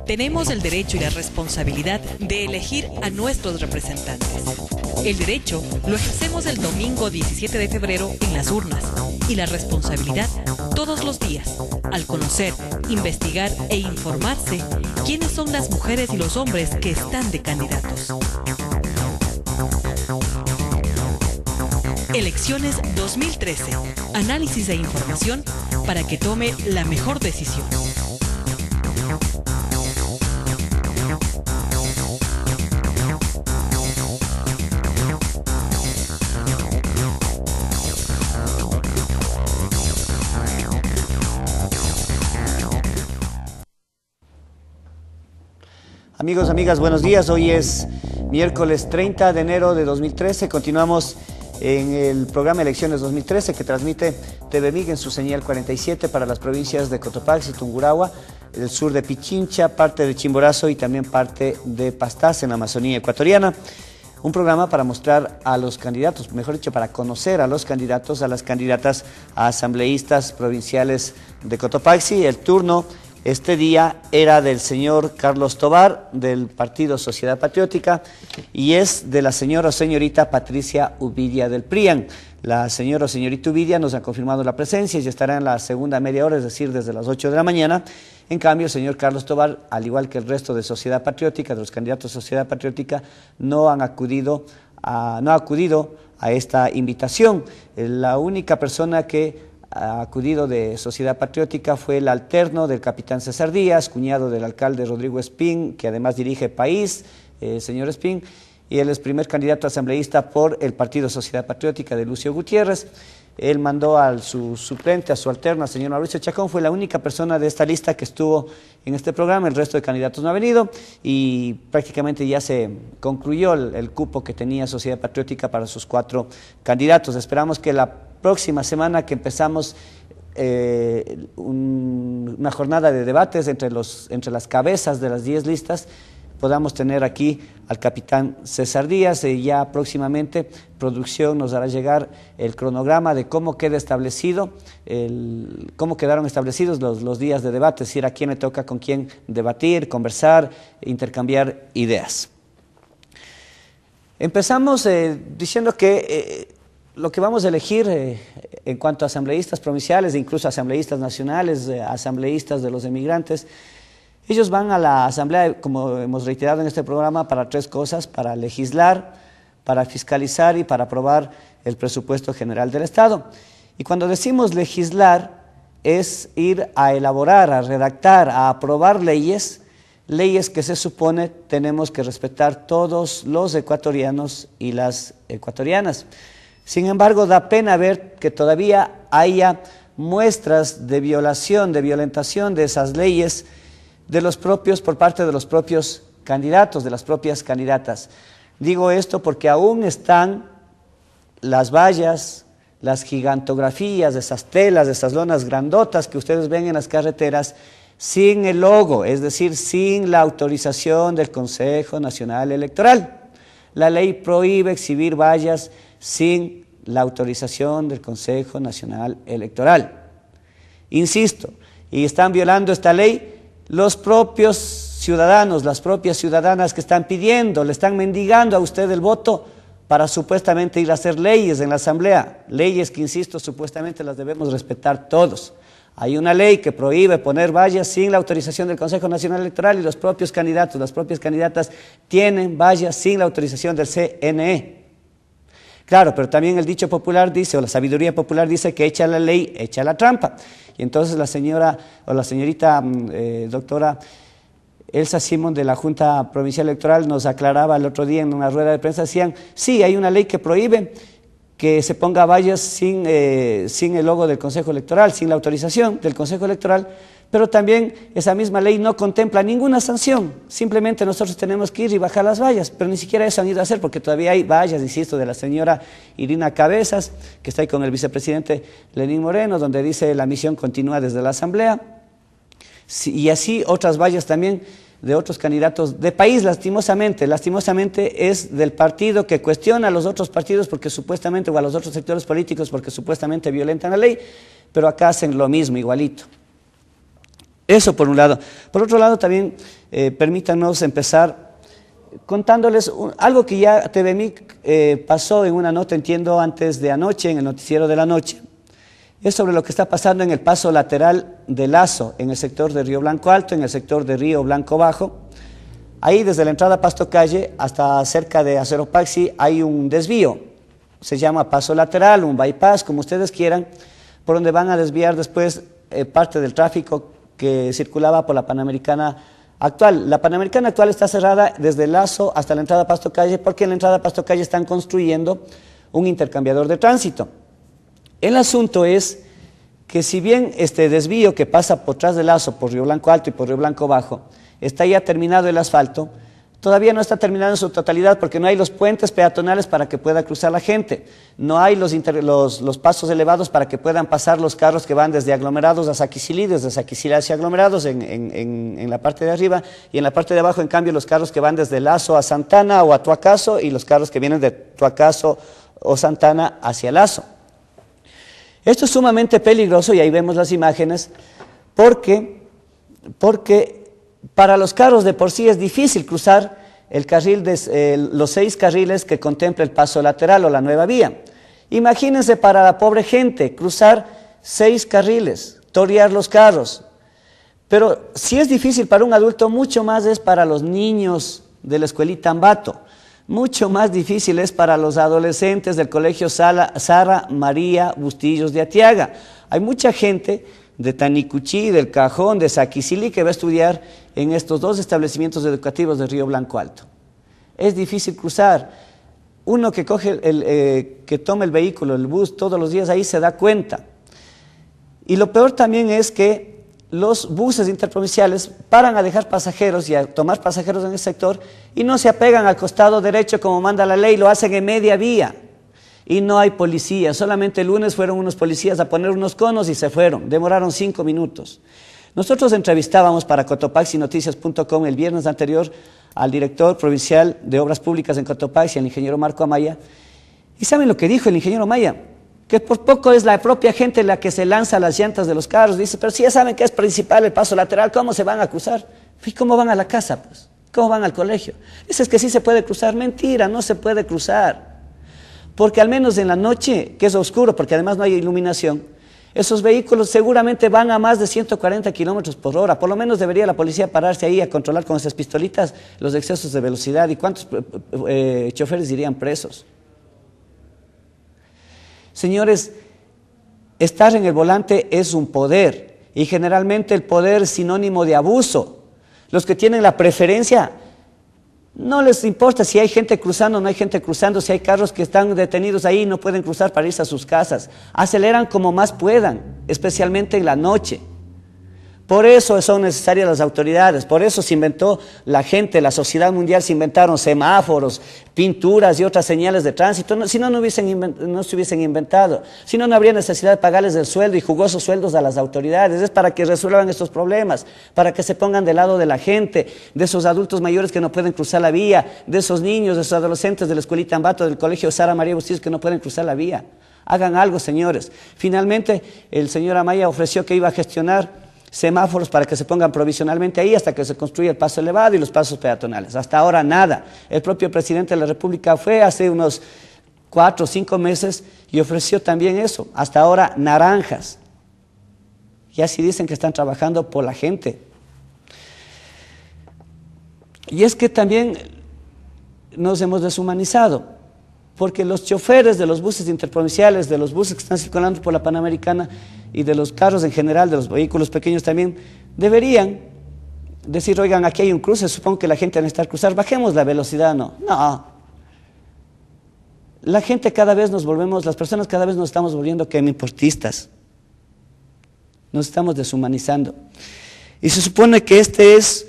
Tenemos el derecho y la responsabilidad de elegir a nuestros representantes. El derecho lo ejercemos el domingo 17 de febrero en las urnas y la responsabilidad todos los días, al conocer, investigar e informarse quiénes son las mujeres y los hombres que están de candidatos. Elecciones 2013. Análisis e información para que tome la mejor decisión. Amigos, amigas, buenos días. Hoy es miércoles 30 de enero de 2013. Continuamos en el programa Elecciones 2013 que transmite TV MIG en su señal 47 para las provincias de Cotopaxi, Tungurahua, el sur de Pichincha, parte de Chimborazo y también parte de Pastaza en la Amazonía ecuatoriana. Un programa para mostrar a los candidatos, mejor dicho, para conocer a los candidatos, a las candidatas a asambleístas provinciales de Cotopaxi. El turno este día era del señor Carlos Tobar, del Partido Sociedad Patriótica, y es de la señora o señorita Patricia Ubidia del PRIAN. La señora o señorita Ubidia nos ha confirmado la presencia y estará en la segunda media hora, es decir, desde las 8 de la mañana. En cambio, el señor Carlos Tobar, al igual que el resto de Sociedad Patriótica, de los candidatos de Sociedad Patriótica, no ha acudido a esta invitación. La única persona que ha acudido de Sociedad Patriótica fue el alterno del capitán César Díaz, cuñado del alcalde Rodrigo Espín, que además dirige País, señor Espín, y él es primer candidato asambleísta por el Partido Sociedad Patriótica de Lucio Gutiérrez. Él mandó a su suplente, a su alterno, al señor Mauricio Chacón. Fue la única persona de esta lista que estuvo en este programa. El resto de candidatos no ha venido y prácticamente ya se concluyó el cupo que tenía Sociedad Patriótica para sus 4 candidatos. Esperamos que la próxima semana que empezamos una jornada de debates entre las cabezas de las 10 listas, podamos tener aquí al capitán César Díaz. Ya próximamente producción nos hará llegar el cronograma de cómo quedaron establecidos los días de debate, es decir, a quién le toca con quién debatir, conversar, intercambiar ideas. Empezamos diciendo que lo que vamos a elegir en cuanto a asambleístas provinciales e incluso asambleístas nacionales, asambleístas de los emigrantes, ellos van a la asamblea, como hemos reiterado en este programa, para 3 cosas: para legislar, para fiscalizar y para aprobar el presupuesto general del Estado. Y cuando decimos legislar, es ir a elaborar, a redactar, a aprobar leyes que se supone tenemos que respetar todos los ecuatorianos y las ecuatorianas. Sin embargo, da pena ver que todavía haya muestras de violación, de violentación de esas leyes por parte de los propios candidatos, de las propias candidatas. Digo esto porque aún están las vallas, las gigantografías, esas telas, esas lonas grandotas que ustedes ven en las carreteras, sin el logo, es decir, sin la autorización del Consejo Nacional Electoral. La ley prohíbe exhibir vallas sin la autorización del Consejo Nacional Electoral. Insisto, y están violando esta ley los propios ciudadanos, las propias ciudadanas que están pidiendo, le están mendigando a usted el voto para supuestamente ir a hacer leyes en la Asamblea, leyes que, insisto, supuestamente las debemos respetar todos. Hay una ley que prohíbe poner vallas sin la autorización del Consejo Nacional Electoral y los propios candidatos, las propias candidatas tienen vallas sin la autorización del CNE. Claro, pero también el dicho popular dice, o la sabiduría popular dice, que echa la ley, echa la trampa. Y entonces la señora o la señorita doctora Elsa Simón de la Junta Provincial Electoral nos aclaraba el otro día en una rueda de prensa, decían, sí, hay una ley que prohíbe que se ponga vallas sin el logo del Consejo Electoral, sin la autorización del Consejo Electoral, pero también esa misma ley no contempla ninguna sanción, simplemente nosotros tenemos que ir y bajar las vallas, pero ni siquiera eso han ido a hacer porque todavía hay vallas, insisto, de la señora Irina Cabezas, que está ahí con el vicepresidente Lenín Moreno, donde dice la misión continúa desde la Asamblea, y así otras vallas también de otros candidatos de país, lastimosamente es del partido que cuestiona a los otros partidos porque supuestamente, o a los otros sectores políticos porque supuestamente violentan la ley, pero acá hacen lo mismo, igualito. Eso por un lado. Por otro lado también permítanos empezar contándoles algo que ya TVMIC pasó en una nota, entiendo, antes de anoche, en el noticiero de la noche. Es sobre lo que está pasando en el paso lateral de Lazo, en el sector de Río Blanco Alto, en el sector de Río Blanco Bajo. Ahí desde la entrada a Pasto Calle hasta cerca de Aceropaxi hay un desvío, se llama paso lateral, un bypass, como ustedes quieran, por donde van a desviar después parte del tráfico que circulaba por la Panamericana actual. La Panamericana actual está cerrada desde Lazo hasta la entrada a Pasto Calle, porque en la entrada a Pasto Calle están construyendo un intercambiador de tránsito. El asunto es que si bien este desvío que pasa por tras de Lazo, por Río Blanco Alto y por Río Blanco Bajo, está ya terminado el asfalto, todavía no está terminado en su totalidad porque no hay los puentes peatonales para que pueda cruzar la gente, no hay los pasos elevados para que puedan pasar los carros que van desde aglomerados a Saquicilí, desde Saquicilí hacia aglomerados en la parte de arriba, y en la parte de abajo, en cambio, los carros que van desde Lazo a Santana o a Tuacaso, y los carros que vienen de Tuacaso o Santana hacia Lazo. Esto es sumamente peligroso, y ahí vemos las imágenes, porque para los carros de por sí es difícil cruzar el carril los 6 carriles que contempla el paso lateral o la nueva vía. Imagínense para la pobre gente cruzar 6 carriles, torear los carros. Pero si es difícil para un adulto, mucho más es para los niños de la escuelita Ambato. Mucho más difícil es para los adolescentes del colegio Sara María Bustillos de Atiaga. Hay mucha gente de Tanicuchí, del Cajón, de Saquicilí, que va a estudiar en estos 2 establecimientos educativos de Río Blanco Alto. Es difícil cruzar. Uno que que toma el vehículo, el bus, todos los días ahí se da cuenta. Y lo peor también es que los buses interprovinciales paran a dejar pasajeros y a tomar pasajeros en el sector y no se apegan al costado derecho como manda la ley, lo hacen en media vía. Y no hay policía, solamente el lunes fueron unos policías a poner unos conos y se fueron, demoraron 5 minutos. Nosotros entrevistábamos para cotopaxinoticias.com el viernes anterior al director provincial de Obras Públicas en Cotopaxi, el ingeniero Marco Amaya, y ¿saben lo que dijo el ingeniero Amaya? Que por poco es la propia gente la que se lanza a las llantas de los carros. Dice, pero si ya saben que es principal el paso lateral, ¿cómo se van a cruzar? ¿Y cómo van a la casa, pues? ¿Cómo van al colegio? Dice, es que sí se puede cruzar. Mentira, no se puede cruzar. Porque al menos en la noche, que es oscuro, porque además no hay iluminación, esos vehículos seguramente van a más de 140 kilómetros por hora. Por lo menos debería la policía pararse ahí a controlar con esas pistolitas los excesos de velocidad. ¿Y cuántos choferes irían presos? Señores, estar en el volante es un poder, y generalmente el poder es sinónimo de abuso. Los que tienen la preferencia, no les importa si hay gente cruzando o no hay gente cruzando, si hay carros que están detenidos ahí y no pueden cruzar para irse a sus casas. Aceleran como más puedan, especialmente en la noche. Por eso son necesarias las autoridades, por eso se inventó la gente, la sociedad mundial, se inventaron semáforos, pinturas y otras señales de tránsito. Si no, no se hubiesen inventado, si no, no habría necesidad de pagarles el sueldo y jugosos sueldos a las autoridades. Es para que resuelvan estos problemas, para que se pongan del lado de la gente, de esos adultos mayores que no pueden cruzar la vía, de esos niños, de esos adolescentes de la escuelita Ambato, del colegio Sara María Bustillos que no pueden cruzar la vía. Hagan algo, señores. Finalmente, el señor Amaya ofreció que iba a gestionar semáforos para que se pongan provisionalmente ahí hasta que se construya el paso elevado y los pasos peatonales. Hasta ahora nada. El propio presidente de la República fue hace unos 4 o 5 meses y ofreció también eso. Hasta ahora naranjas. Y así dicen que están trabajando por la gente. Y es que también nos hemos deshumanizado, porque los choferes de los buses interprovinciales, de los buses que están circulando por la Panamericana y de los carros en general, de los vehículos pequeños también, deberían decir, oigan, aquí hay un cruce, supongo que la gente va a necesitar cruzar, bajemos la velocidad. No. La gente las personas cada vez nos estamos volviendo quemiportistas. Nos estamos deshumanizando. Y se supone que este es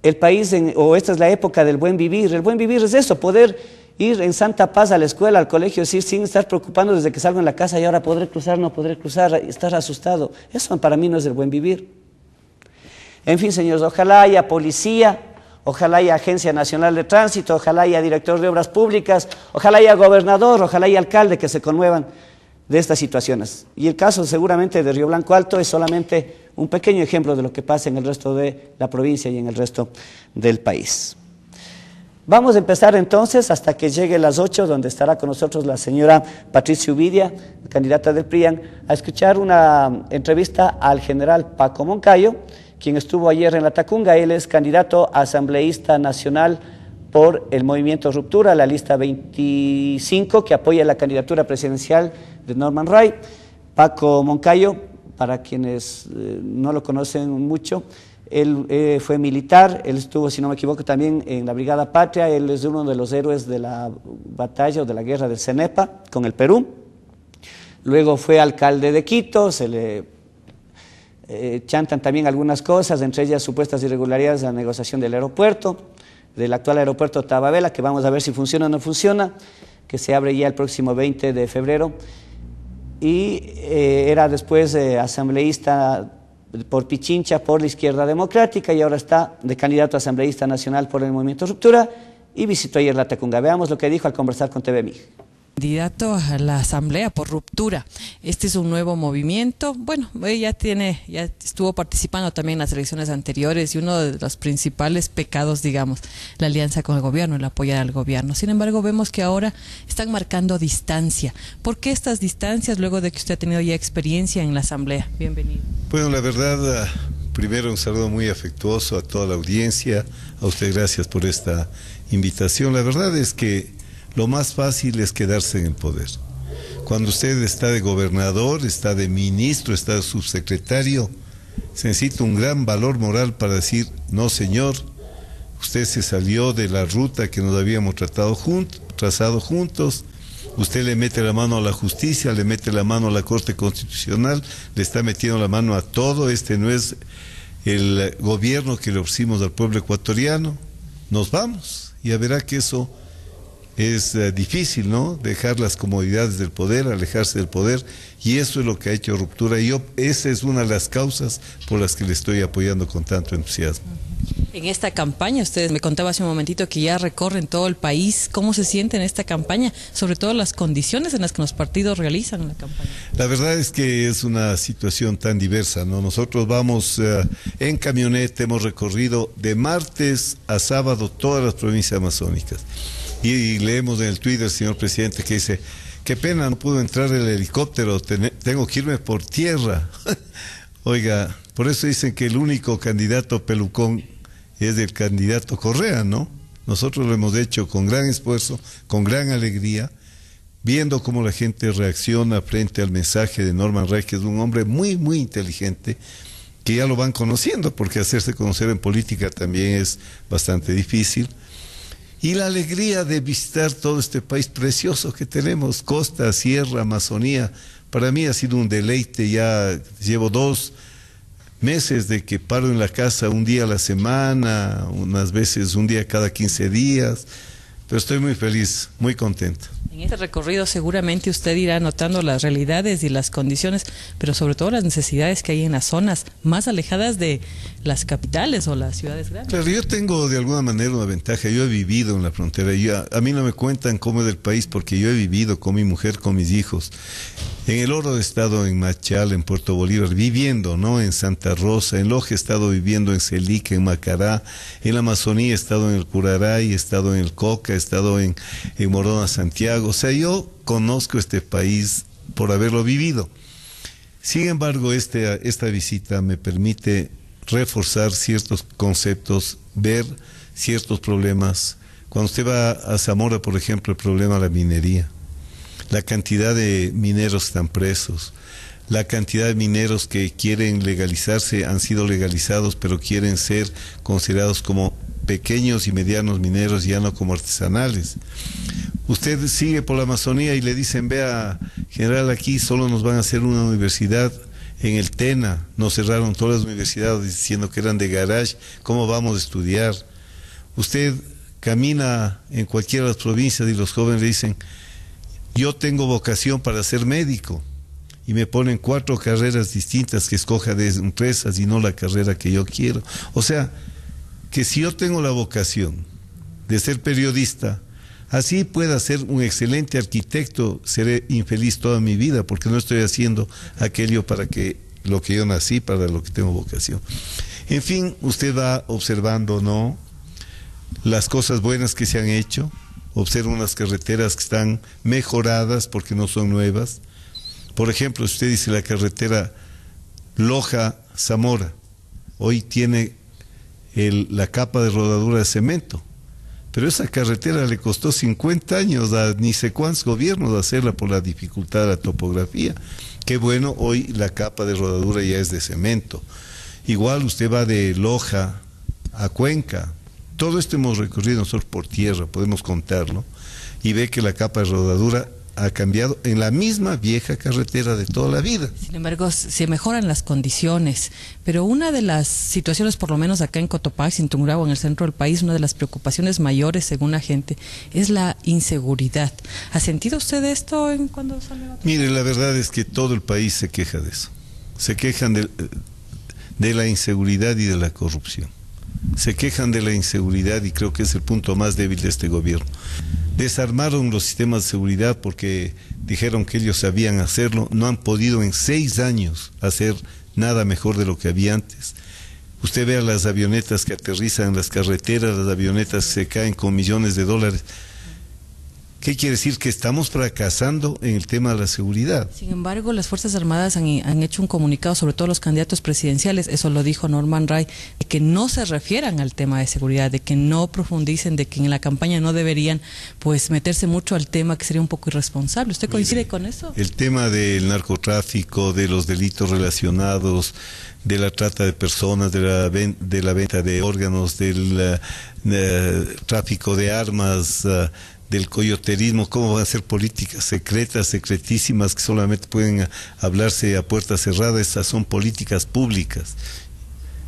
el país, o esta es la época del buen vivir. El buen vivir es eso, poder ir en santa paz a la escuela, al colegio, sin estar preocupando desde que salgo en la casa y ahora podré cruzar, no podré cruzar, estar asustado. Eso para mí no es el buen vivir. En fin, señores, ojalá haya policía, ojalá haya Agencia Nacional de Tránsito, ojalá haya director de Obras Públicas, ojalá haya gobernador, ojalá haya alcalde que se conmuevan de estas situaciones. Y el caso seguramente de Río Blanco Alto es solamente un pequeño ejemplo de lo que pasa en el resto de la provincia y en el resto del país. Vamos a empezar entonces hasta que llegue las 8, donde estará con nosotros la señora Patricia Uvidia, candidata del PRIAN, a escuchar una entrevista al general Paco Moncayo, quien estuvo ayer en la Tacunga. Él es candidato a asambleísta nacional por el movimiento Ruptura, la lista 25, que apoya la candidatura presidencial de Norman Ray. Paco Moncayo, para quienes no lo conocen mucho, él fue militar, él estuvo, si no me equivoco, también en la Brigada Patria. Él es uno de los héroes de la batalla o de la guerra del Cenepa con el Perú. Luego fue alcalde de Quito, se le chantan también algunas cosas, entre ellas supuestas irregularidades en la negociación del aeropuerto, del actual aeropuerto Tababela, que vamos a ver si funciona o no funciona, que se abre ya el próximo 20 de febrero. Y era después asambleísta por Pichincha, por la Izquierda Democrática, y ahora está de candidato a asambleísta nacional por el movimiento Ruptura, y visitó ayer la Tacunga. Veamos lo que dijo al conversar con TVMig. Candidato a la Asamblea por Ruptura. Este es un nuevo movimiento. Bueno, ya estuvo participando también en las elecciones anteriores, y uno de los principales pecados, digamos, la alianza con el gobierno, el apoyar al gobierno. Sin embargo, vemos que ahora están marcando distancia. ¿Por qué estas distancias luego de que usted ha tenido ya experiencia en la Asamblea? Bienvenido. Bueno, la verdad, primero un saludo muy afectuoso a toda la audiencia. A usted gracias por esta invitación. La verdad es que lo más fácil es quedarse en el poder. Cuando usted está de gobernador, está de ministro, está de subsecretario, se necesita un gran valor moral para decir: no señor, usted se salió de la ruta que nos habíamos trazado juntos, usted le mete la mano a la justicia, le mete la mano a la Corte Constitucional, le está metiendo la mano a todo. Este no es el gobierno que le ofrecimos al pueblo ecuatoriano. Nos vamos. Ya verá que eso es difícil, ¿no? Dejar las comodidades del poder, alejarse del poder, y eso es lo que ha hecho Ruptura, y esa es una de las causas por las que le estoy apoyando con tanto entusiasmo. En esta campaña, ustedes me contaba hace un momentito que ya recorren todo el país. ¿Cómo se siente en esta campaña? Sobre todo las condiciones en las que los partidos realizan la campaña. La verdad es que es una situación tan diversa, ¿no? Nosotros vamos en camioneta, hemos recorrido de martes a sábado todas las provincias amazónicas. Y leemos en el Twitter, señor presidente, que dice: qué pena, no pudo entrar el helicóptero, tengo que irme por tierra. Oiga, por eso dicen que el único candidato pelucón es el candidato Correa, ¿no? Nosotros lo hemos hecho con gran esfuerzo, con gran alegría, viendo cómo la gente reacciona frente al mensaje de Norman Ray, que es un hombre muy, muy inteligente, que ya lo van conociendo, porque hacerse conocer en política también es bastante difícil. Y la alegría de visitar todo este país precioso que tenemos, costa, sierra, Amazonía. Para mí ha sido un deleite. Ya llevo 2 meses de que paro en la casa un día a la semana, unas veces un día cada 15 días, pero estoy muy feliz, muy contento. En este recorrido seguramente usted irá notando las realidades y las condiciones, pero sobre todo las necesidades que hay en las zonas más alejadas de las capitales o las ciudades grandes. Claro, yo tengo de alguna manera una ventaja. Yo he vivido en la frontera. A mí no me cuentan cómo es el país, porque yo he vivido con mi mujer, con mis hijos. En el Oro he estado en Machal, en Puerto Bolívar, viviendo, ¿no? En Santa Rosa. En Loja he estado viviendo en Celica, en Macará. En la Amazonía he estado en el Curaray, he estado en el Coca, he estado en Morona, Santiago. O sea, yo conozco este país por haberlo vivido. Sin embargo, esta visita me permite reforzar ciertos conceptos, ver ciertos problemas. Cuando usted va a Zamora, por ejemplo, el problema de la minería, la cantidad de mineros que están presos, la cantidad de mineros que quieren legalizarse, han sido legalizados, pero quieren ser considerados como pequeños y medianos mineros, ya no como artesanales. Usted sigue por la Amazonía y le dicen: vea, general, aquí solo nos van a hacer una universidad en el Tena. Nos cerraron todas las universidades diciendo que eran de garage. ¿Cómo vamos a estudiar? Usted camina en cualquiera de las provincias y los jóvenes le dicen: yo tengo vocación para ser médico, y me ponen 4 carreras distintas que escoja de empresas y no la carrera que yo quiero. O sea, que si yo tengo la vocación de ser periodista, así pueda ser un excelente arquitecto, seré infeliz toda mi vida, porque no estoy haciendo aquello para que lo que yo nací, para lo que tengo vocación. En fin, usted va observando, ¿no?, las cosas buenas que se han hecho. Observa unas carreteras que están mejoradas porque no son nuevas. Por ejemplo, usted dice la carretera Loja-Zamora, hoy tiene la capa de rodadura de cemento, pero esa carretera le costó 50 años a ni sé cuántos gobiernos hacerla por la dificultad de la topografía. Qué bueno, hoy la capa de rodadura ya es de cemento. Igual usted va de Loja a Cuenca, todo esto hemos recorrido nosotros por tierra, podemos contarlo, y ve que la capa de rodadura ha cambiado en la misma vieja carretera de toda la vida. Sin embargo, se mejoran las condiciones, pero una de las situaciones, por lo menos acá en Cotopaxi, en Tungurahua, en el centro del país, una de las preocupaciones mayores, según la gente, es la inseguridad. ¿Ha sentido usted esto cuando sale a... Mire, la verdad es que todo el país se queja de eso. Se quejan de la inseguridad y de la corrupción. Se quejan de la inseguridad y creo que es el punto más débil de este gobierno. Desarmaron los sistemas de seguridad porque dijeron que ellos sabían hacerlo. No han podido en 6 años hacer nada mejor de lo que había antes. Usted vea las avionetas que aterrizan en las carreteras, las avionetas que se caen con millones de dólares. ¿Qué quiere decir? Que estamos fracasando en el tema de la seguridad. Sin embargo, las Fuerzas Armadas han hecho un comunicado, sobre todo los candidatos presidenciales, eso lo dijo Norman Ray, de que no se refieran al tema de seguridad, de que no profundicen, de que en la campaña no deberían pues meterse mucho al tema, que sería un poco irresponsable. ¿Usted coincide con eso? El tema del narcotráfico, de los delitos relacionados, de la trata de personas, de la venta de órganos, del tráfico de armas, del coyoterismo, cómo van a ser políticas secretas, secretísimas, que solamente pueden hablarse a puertas cerradas. Esas son políticas públicas.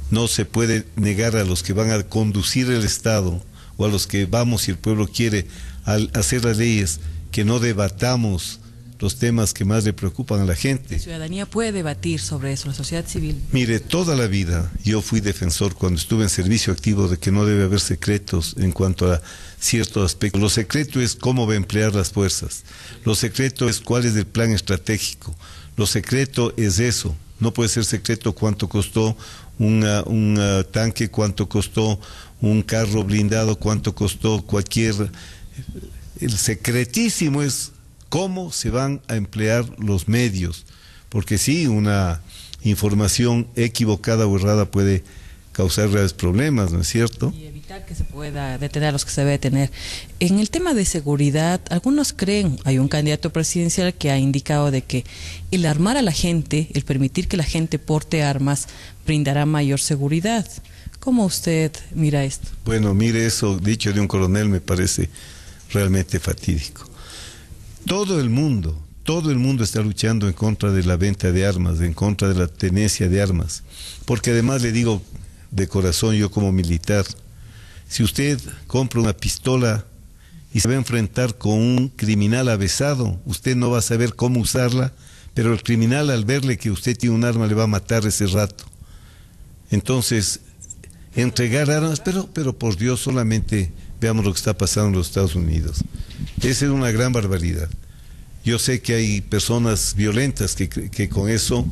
No se puede negar a los que van a conducir el Estado o a los que vamos, y el pueblo quiere hacer las leyes, que no debatamos los temas que más le preocupan a la gente. La ciudadanía puede debatir sobre eso, la sociedad civil. Mire, toda la vida yo fui defensor, cuando estuve en servicio activo, de que no debe haber secretos en cuanto a ciertos aspectos. Lo secreto es cómo va a emplear las fuerzas. Lo secreto es cuál es el plan estratégico. Lo secreto es eso. No puede ser secreto cuánto costó un tanque, cuánto costó un carro blindado, cuánto costó cualquier... El secretísimo es cómo se van a emplear los medios, porque sí, una información equivocada o errada puede causar graves problemas, ¿no es cierto? Y evitar que se pueda detener a los que se debe detener. En el tema de seguridad, algunos creen, hay un candidato presidencial que ha indicado de que el armar a la gente, el permitir que la gente porte armas, brindará mayor seguridad. ¿Cómo usted mira esto? Bueno, mire, eso dicho de un coronel me parece realmente fatídico. Todo el mundo está luchando en contra de la venta de armas, en contra de la tenencia de armas, porque además le digo de corazón, yo como militar, si usted compra una pistola y se va a enfrentar con un criminal avesado, usted no va a saber cómo usarla, pero el criminal, al verle que usted tiene un arma, le va a matar ese rato. Entonces, entregar armas, pero por Dios, solamente veamos lo que está pasando en los Estados Unidos. Esa es una gran barbaridad. Yo sé que hay personas violentas que con eso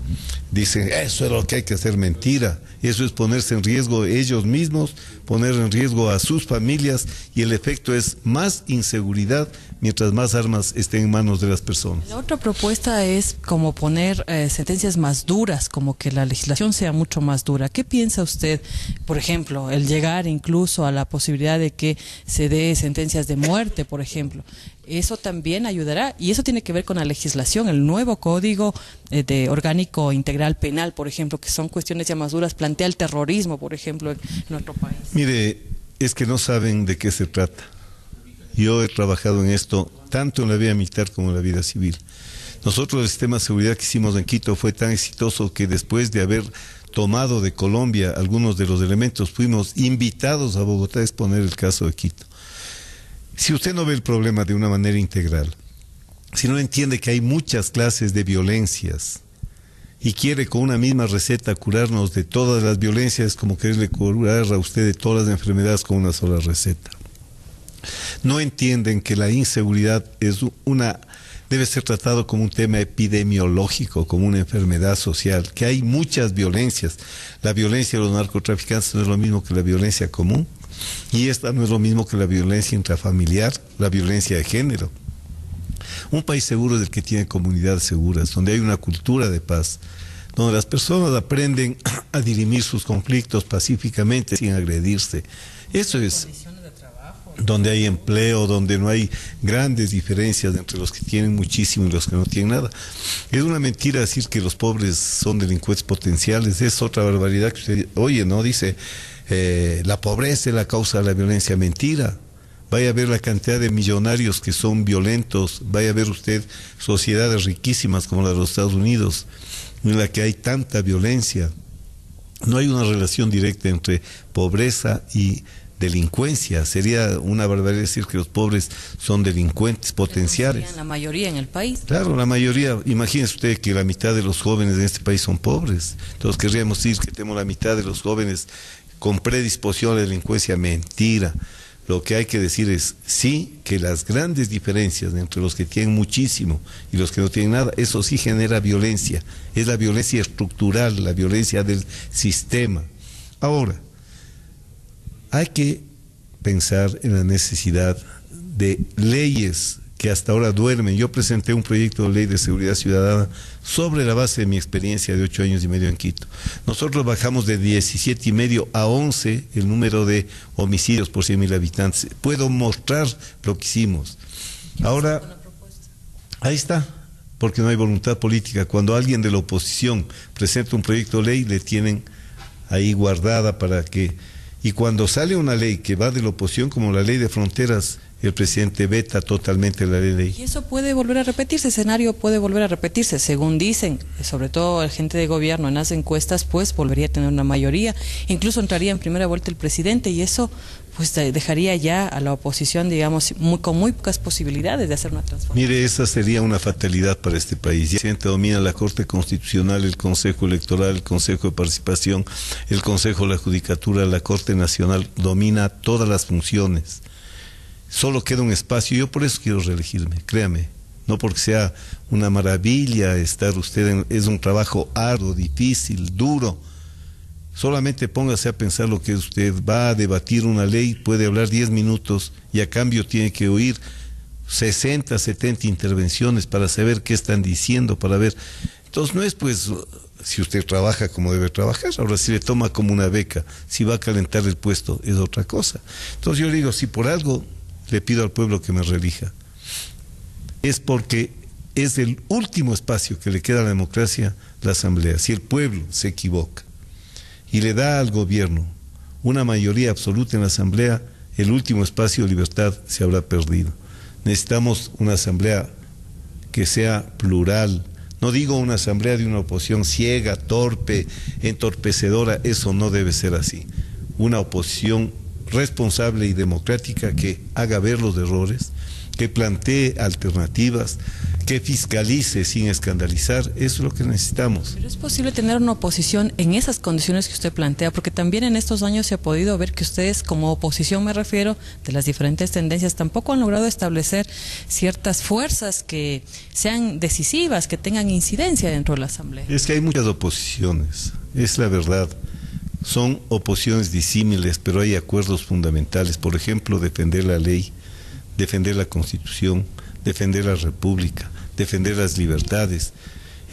dicen, eso es lo que hay que hacer. Mentira. Eso es ponerse en riesgo ellos mismos, poner en riesgo a sus familias, y el efecto es más inseguridad mientras más armas estén en manos de las personas. La otra propuesta es como poner sentencias más duras, como que la legislación sea mucho más dura. ¿Qué piensa usted, por ejemplo, el llegar incluso a la posibilidad de que se dé sentencias de muerte, por ejemplo? Eso también ayudará, y eso tiene que ver con la legislación, el nuevo código de orgánico integral penal, por ejemplo, que son cuestiones ya más duras, plantea el terrorismo, por ejemplo, en nuestro país. Mire, es que no saben de qué se trata. Yo he trabajado en esto tanto en la vida militar como en la vida civil. Nosotros el sistema de seguridad que hicimos en Quito fue tan exitoso que después de haber tomado de Colombia algunos de los elementos, fuimos invitados a Bogotá a exponer el caso de Quito. Si usted no ve el problema de una manera integral, si no entiende que hay muchas clases de violencias y quiere con una misma receta curarnos de todas las violencias, como quererle curar a usted de todas las enfermedades con una sola receta. No entienden que la inseguridad es una debe ser tratado como un tema epidemiológico, como una enfermedad social, que hay muchas violencias. La violencia de los narcotraficantes no es lo mismo que la violencia común, y esta no es lo mismo que la violencia intrafamiliar, la violencia de género. Un país seguro es el que tiene comunidades seguras, donde hay una cultura de paz, donde las personas aprenden a dirimir sus conflictos pacíficamente sin agredirse. Eso es donde hay empleo, donde no hay grandes diferencias entre los que tienen muchísimo y los que no tienen nada. Es una mentira decir que los pobres son delincuentes potenciales, es otra barbaridad que usted oye, ¿no? Dice, la pobreza es la causa de la violencia. Mentira. Vaya a ver la cantidad de millonarios que son violentos, vaya a ver usted sociedades riquísimas como la de los Estados Unidos, en la que hay tanta violencia. No hay una relación directa entre pobreza y delincuencia. Sería una barbaridad decir que los pobres son delincuentes potenciales. La mayoría en el país. Claro, la mayoría. Imagínese usted que la mitad de los jóvenes en este país son pobres. Entonces querríamos decir que tenemos la mitad de los jóvenes con predisposición a la delincuencia. Mentira. Lo que hay que decir es sí, que las grandes diferencias entre los que tienen muchísimo y los que no tienen nada, eso sí genera violencia. Es la violencia estructural, la violencia del sistema. Ahora, hay que pensar en la necesidad de leyes que hasta ahora duermen. Yo presenté un proyecto de ley de seguridad ciudadana sobre la base de mi experiencia de 8 años y medio en Quito. Nosotros bajamos de 17,5 a 11 el número de homicidios por 100,000 habitantes. Puedo mostrar lo que hicimos. Ahora, ahí está, porque no hay voluntad política. Cuando alguien de la oposición presenta un proyecto de ley, le tienen ahí guardada para que... Y cuando sale una ley que va de la oposición, como la ley de fronteras, el presidente veta totalmente la ley. Y eso puede volver a repetirse, escenario puede volver a repetirse, según dicen, sobre todo el gente de gobierno en las encuestas, pues volvería a tener una mayoría, incluso entraría en primera vuelta el presidente y eso pues dejaría ya a la oposición, digamos, con muy pocas posibilidades de hacer una transformación. Mire, esa sería una fatalidad para este país. El presidente domina la Corte Constitucional, el Consejo Electoral, el Consejo de Participación, el Consejo de la Judicatura, la Corte Nacional, domina todas las funciones. Solo queda un espacio, yo por eso quiero reelegirme, créame, no porque sea una maravilla estar usted es un trabajo arduo, difícil, duro. Solamente póngase a pensar lo que usted va a debatir una ley, puede hablar 10 minutos y a cambio tiene que oír 60, 70 intervenciones para saber qué están diciendo, para ver. Entonces no es pues si usted trabaja como debe trabajar, ahora si le toma como una beca, si va a calentar el puesto es otra cosa. Entonces yo digo, si por algo le pido al pueblo que me reelija, es porque es el último espacio que le queda a la democracia, la asamblea. Si el pueblo se equivoca y le da al gobierno una mayoría absoluta en la asamblea, el último espacio de libertad se habrá perdido. Necesitamos una asamblea que sea plural. No digo una asamblea de una oposición ciega, torpe, entorpecedora, eso no debe ser así. Una oposición responsable y democrática que haga ver los errores, que plantee alternativas, que fiscalice sin escandalizar, eso es lo que necesitamos. Pero es posible tener una oposición en esas condiciones que usted plantea, porque también en estos años se ha podido ver que ustedes, como oposición me refiero, de las diferentes tendencias, tampoco han logrado establecer ciertas fuerzas que sean decisivas, que tengan incidencia dentro de la Asamblea. Es que hay muchas oposiciones, es la verdad. Son oposiciones disímiles, pero hay acuerdos fundamentales. Por ejemplo, defender la ley, defender la Constitución, defender la República, defender las libertades.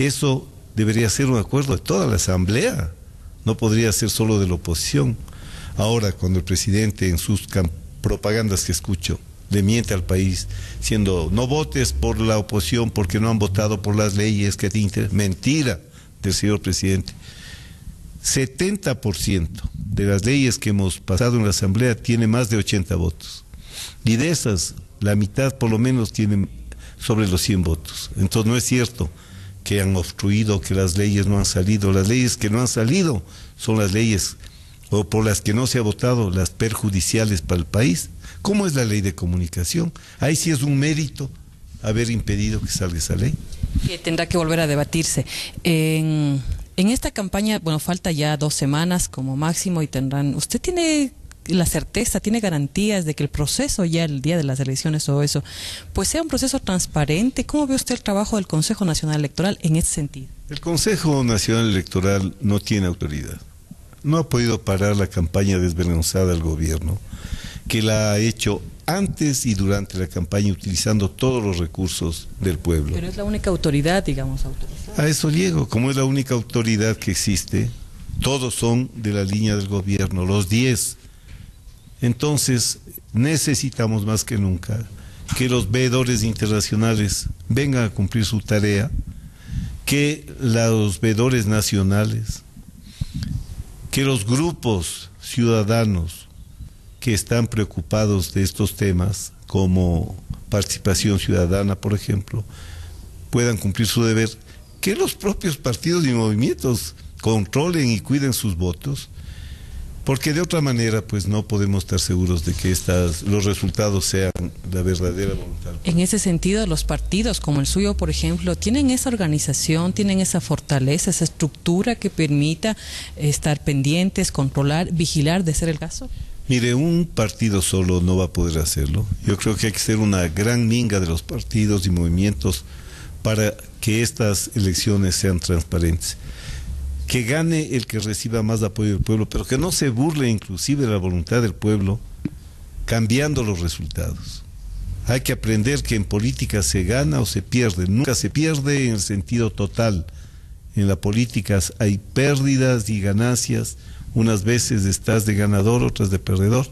Eso debería ser un acuerdo de toda la Asamblea, no podría ser solo de la oposición. Ahora, cuando el presidente en sus propagandas que escucho le miente al país, diciendo no votes por la oposición porque no han votado por las leyes que te interesan. Mentira del señor presidente. 70% de las leyes que hemos pasado en la Asamblea tiene más de 80 votos. Y de esas, la mitad por lo menos tienen sobre los 100 votos. Entonces no es cierto que han obstruido, que las leyes no han salido. Las leyes que no han salido son las leyes o por las que no se ha votado, las perjudiciales para el país. ¿Cómo es la ley de comunicación? Ahí sí es un mérito haber impedido que salga esa ley. Que tendrá que volver a debatirse. En esta campaña, bueno, falta ya 2 semanas como máximo y tendrán... ¿Usted tiene la certeza, tiene garantías de que el proceso ya el día de las elecciones o eso, pues sea un proceso transparente. ¿Cómo ve usted el trabajo del Consejo Nacional Electoral en ese sentido? El Consejo Nacional Electoral no tiene autoridad. No ha podido parar la campaña desvergonzada del gobierno, que la ha hecho antes y durante la campaña utilizando todos los recursos del pueblo. Pero es la única autoridad, digamos, autorizada. A eso llego, como es la única autoridad que existe, todos son de la línea del gobierno, los 10. Entonces, necesitamos más que nunca que los veedores internacionales vengan a cumplir su tarea, que los veedores nacionales, que los grupos ciudadanos que están preocupados de estos temas, como participación ciudadana, por ejemplo, puedan cumplir su deber, que los propios partidos y movimientos controlen y cuiden sus votos, porque de otra manera pues no podemos estar seguros de que los resultados sean la verdadera voluntad. En ese sentido, los partidos como el suyo, por ejemplo, ¿tienen esa organización, tienen esa fortaleza, esa estructura que permita estar pendientes, controlar, vigilar, de ser el caso? Mire, un partido solo no va a poder hacerlo. Yo creo que hay que ser una gran minga de los partidos y movimientos para que estas elecciones sean transparentes. Que gane el que reciba más apoyo del pueblo, pero que no se burle inclusive de la voluntad del pueblo cambiando los resultados. Hay que aprender que en política se gana o se pierde, nunca se pierde en el sentido total. En la política hay pérdidas y ganancias, unas veces estás de ganador, otras de perdedor,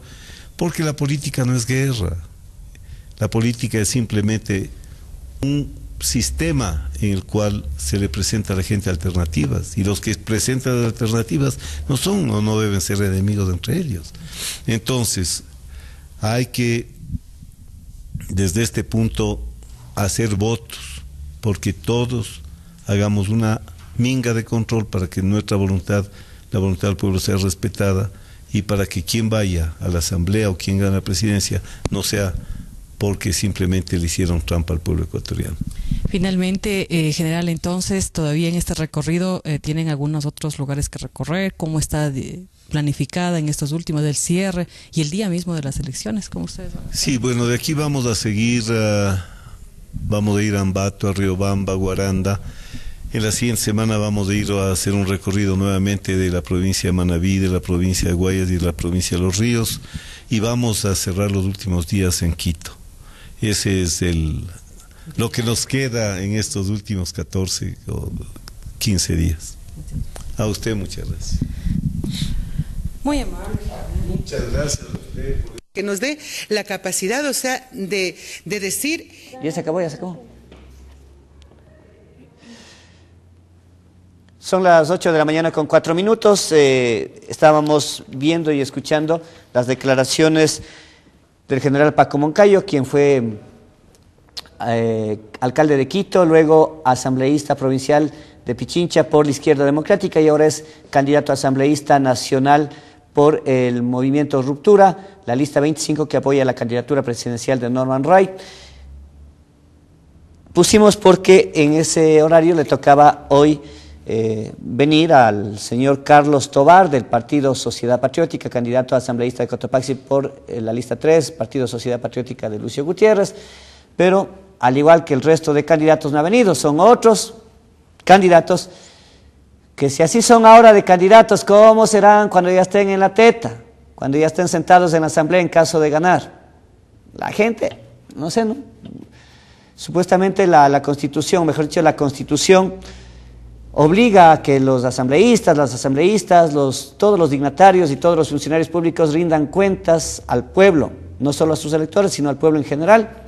porque la política no es guerra. La política es simplemente un sistema en el cual se le presenta a la gente alternativas, y los que presentan alternativas no son o no deben ser enemigos entre ellos. Entonces, hay que, desde este punto, hacer votos, porque todos hagamos una minga de control para que nuestra voluntad, la voluntad del pueblo, sea respetada, y para que quien vaya a la asamblea o quien gane la presidencia no sea porque simplemente le hicieron trampa al pueblo ecuatoriano. Finalmente, general, entonces, todavía en este recorrido tienen algunos otros lugares que recorrer. ¿Cómo está planificada en estos últimos del cierre y el día mismo de las elecciones? ¿Cómo ustedes van a hacer? Sí, bueno, de aquí vamos a seguir, vamos a ir a Ambato, a Riobamba, a Guaranda. En la siguiente semana vamos a ir a hacer un recorrido nuevamente de la provincia de Manabí, de la provincia de Guayas y de la provincia de Los Ríos, y vamos a cerrar los últimos días en Quito. Ese es lo que nos queda en estos últimos 14 o 15 días. A usted muchas gracias. Muy amable. Muchas gracias a usted. Que nos dé la capacidad, o sea, de decir... Ya se acabó, ya se acabó. Son las 8 de la mañana con 4 minutos. Estábamos viendo y escuchando las declaraciones del general Paco Moncayo, quien fue alcalde de Quito, luego asambleísta provincial de Pichincha por la Izquierda Democrática y ahora es candidato a asambleísta nacional por el movimiento Ruptura, la lista 25 que apoya la candidatura presidencial de Norman Wright. Pusimos porque en ese horario le tocaba hoy venir al señor Carlos Tobar del Partido Sociedad Patriótica, candidato a asambleísta de Cotopaxi por la lista 3, Partido Sociedad Patriótica de Lucio Gutiérrez, pero al igual que el resto de candidatos no ha venido, son otros candidatos que si así son ahora de candidatos, ¿cómo serán cuando ya estén en la teta? Cuando ya estén sentados en la asamblea en caso de ganar. La gente, no sé, ¿no? Supuestamente la Constitución, mejor dicho, la Constitución obliga a que los asambleístas, las asambleístas, todos los dignatarios y todos los funcionarios públicos rindan cuentas al pueblo, no solo a sus electores, sino al pueblo en general.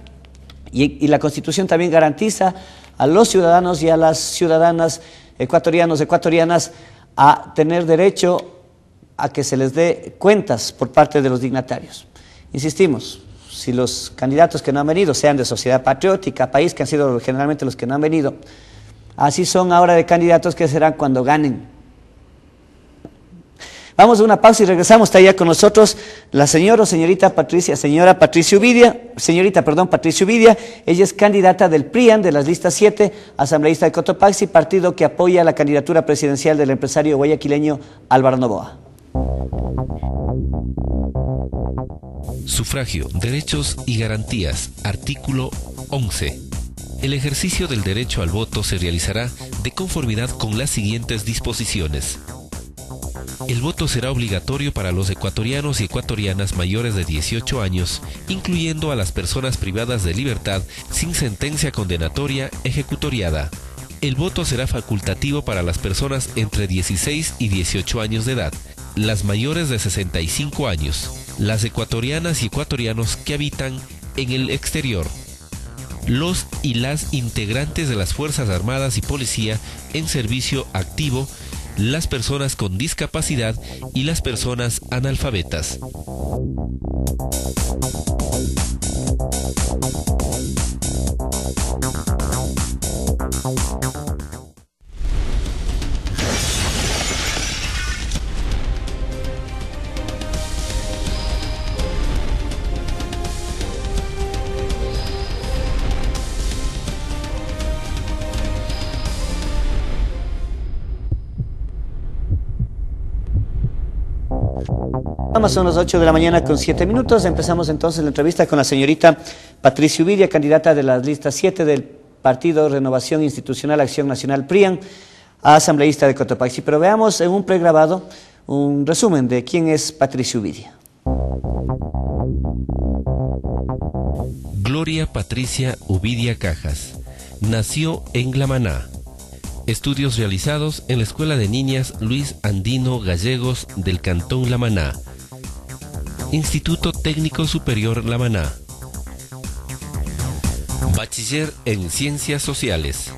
Y la Constitución también garantiza a los ciudadanos y a las ciudadanas ecuatorianos, ecuatorianas, a tener derecho a que se les dé cuentas por parte de los dignatarios. Insistimos, si los candidatos que no han venido, sean de Sociedad Patriótica, país, que han sido generalmente los que no han venido, así son ahora de candidatos que serán cuando ganen. Vamos a una pausa y regresamos. Está ya con nosotros la señora Patricia Ubidia. Ella es candidata del PRIAN de las listas 7, asambleísta de Cotopaxi, partido que apoya la candidatura presidencial del empresario guayaquileño Álvaro Noboa. Sufragio, derechos y garantías. Artículo 11. El ejercicio del derecho al voto se realizará de conformidad con las siguientes disposiciones. El voto será obligatorio para los ecuatorianos y ecuatorianas mayores de 18 años, incluyendo a las personas privadas de libertad sin sentencia condenatoria ejecutoriada. El voto será facultativo para las personas entre 16 y 18 años de edad, las mayores de 65 años, las ecuatorianas y ecuatorianos que habitan en el exterior, los y las integrantes de las Fuerzas Armadas y Policía en servicio activo, las personas con discapacidad y las personas analfabetas. Son las 8 de la mañana con 7 minutos. Empezamos entonces la entrevista con la señorita Patricia Ubidia, candidata de la lista 7 del Partido Renovación Institucional Acción Nacional PRIAN, a asambleísta de Cotopaxi. Pero veamos en un pregrabado un resumen de quién es Patricia Ubidia. Gloria Patricia Ubidia Cajas nació en Lamaná. Estudios realizados en la Escuela de Niñas Luis Andino Gallegos del Cantón Lamaná. Instituto Técnico Superior Lamaná. Bachiller en Ciencias Sociales.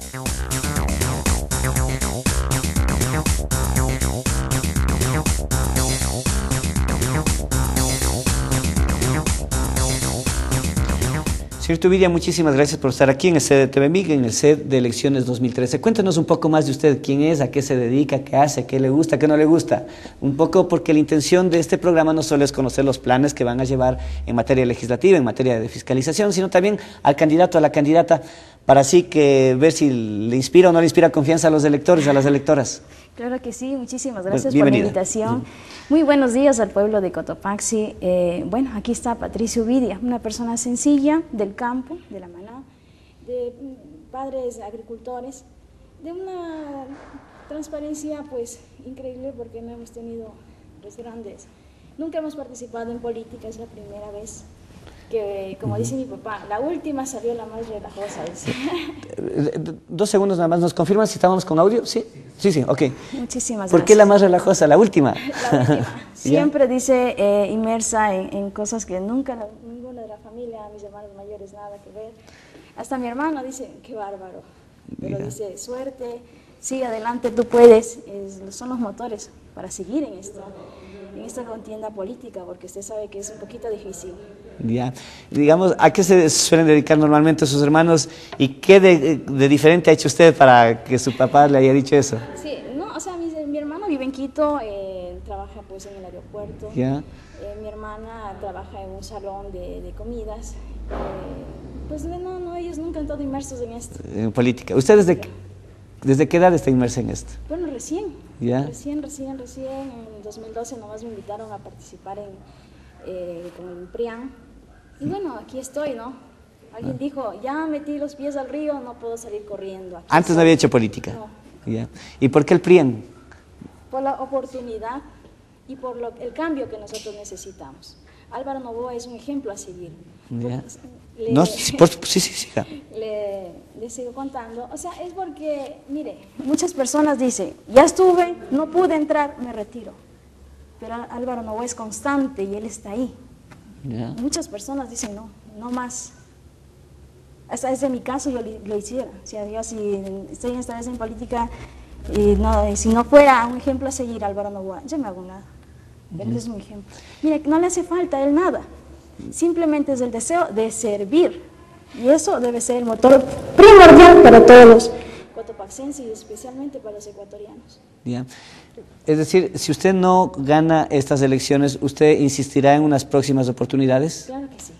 Señor Ubidia, muchísimas gracias por estar aquí en el sede de TV MIG, en el sede de elecciones 2013. Cuéntanos un poco más de usted, quién es, a qué se dedica, qué hace, qué le gusta, qué no le gusta. Un poco porque la intención de este programa no solo es conocer los planes que van a llevar en materia legislativa, en materia de fiscalización, sino también al candidato, a la candidata, para así que ver si le inspira o no le inspira confianza a los electores, a las electoras. Claro que sí, muchísimas gracias por la invitación. Muy buenos días al pueblo de Cotopaxi. Bueno, aquí está Patricia Ubidia, una persona sencilla, del campo, de Lamaná, de padres agricultores, de una transparencia pues increíble porque no hemos tenido pues grandes. Nunca hemos participado en política, es la primera vez. Que, como dice mi papá, la última salió la más relajosa. 2 segundos nada más, ¿nos confirman si estábamos con audio? Sí, ok. Muchísimas gracias. ¿Por qué la más relajosa, la última? La última. Siempre dice inmersa en cosas que nunca, ninguna de la familia, mis hermanos mayores, nada que ver. Hasta mi hermano dice, qué bárbaro. Pero dice, suerte, sigue adelante, tú puedes. Son los motores para seguir en esta contienda política, porque usted sabe que es un poquito difícil. Ya, digamos, ¿a qué se suelen dedicar normalmente sus hermanos y qué de diferente ha hecho usted para que su papá le haya dicho eso? Sí, no, o sea, mi hermano vive en Quito, trabaja pues en el aeropuerto. Ya. Mi hermana trabaja en un salón de comidas. Pues no, ellos nunca han estado inmersos en esto. En política. ¿Usted desde qué edad está inmersa en esto? Bueno, recién. ¿Ya? Recién. En 2012 nomás me invitaron a participar con el PRIAN. Y bueno, aquí estoy, ¿no? Alguien dijo, ya metí los pies al río, no puedo salir corriendo. Antes no había hecho política. No. ¿Ya? ¿Y por qué el PRIAN? Por la oportunidad y por el cambio que nosotros necesitamos. Álvaro Noboa es un ejemplo a seguir. ¿Ya? Sí. Le sigo contando. O sea, es porque, mire, muchas personas dicen, ya estuve, no pude entrar, me retiro. Pero Álvaro Noboa es constante y él está ahí. Yeah. Muchas personas dicen, no más. Hasta ese mi caso yo lo hiciera. O sea, yo si estoy esta vez en política y si no fuera un ejemplo a seguir Álvaro Noboa, yo no hago nada. Pero es un ejemplo. Mire, no le hace falta a él nada. Simplemente es el deseo de servir. Y eso debe ser el motor primordial para todos los cotopaxenses y especialmente para los ecuatorianos. Yeah. Es decir, si usted no gana estas elecciones, ¿usted insistirá en unas próximas oportunidades? Claro que sí.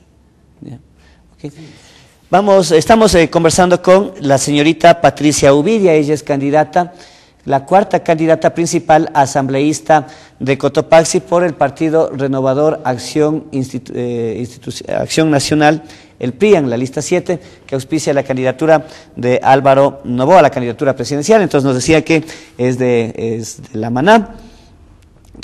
Yeah. Okay. Estamos conversando con la señorita Patricia Ubidia, ella es candidata la cuarta candidata principal asambleísta de Cotopaxi por el Partido Renovador Acción Nacional, el PRIAN, la lista 7, que auspicia la candidatura de Álvaro Noboa, la candidatura presidencial. Entonces nos decía que es de la Maná,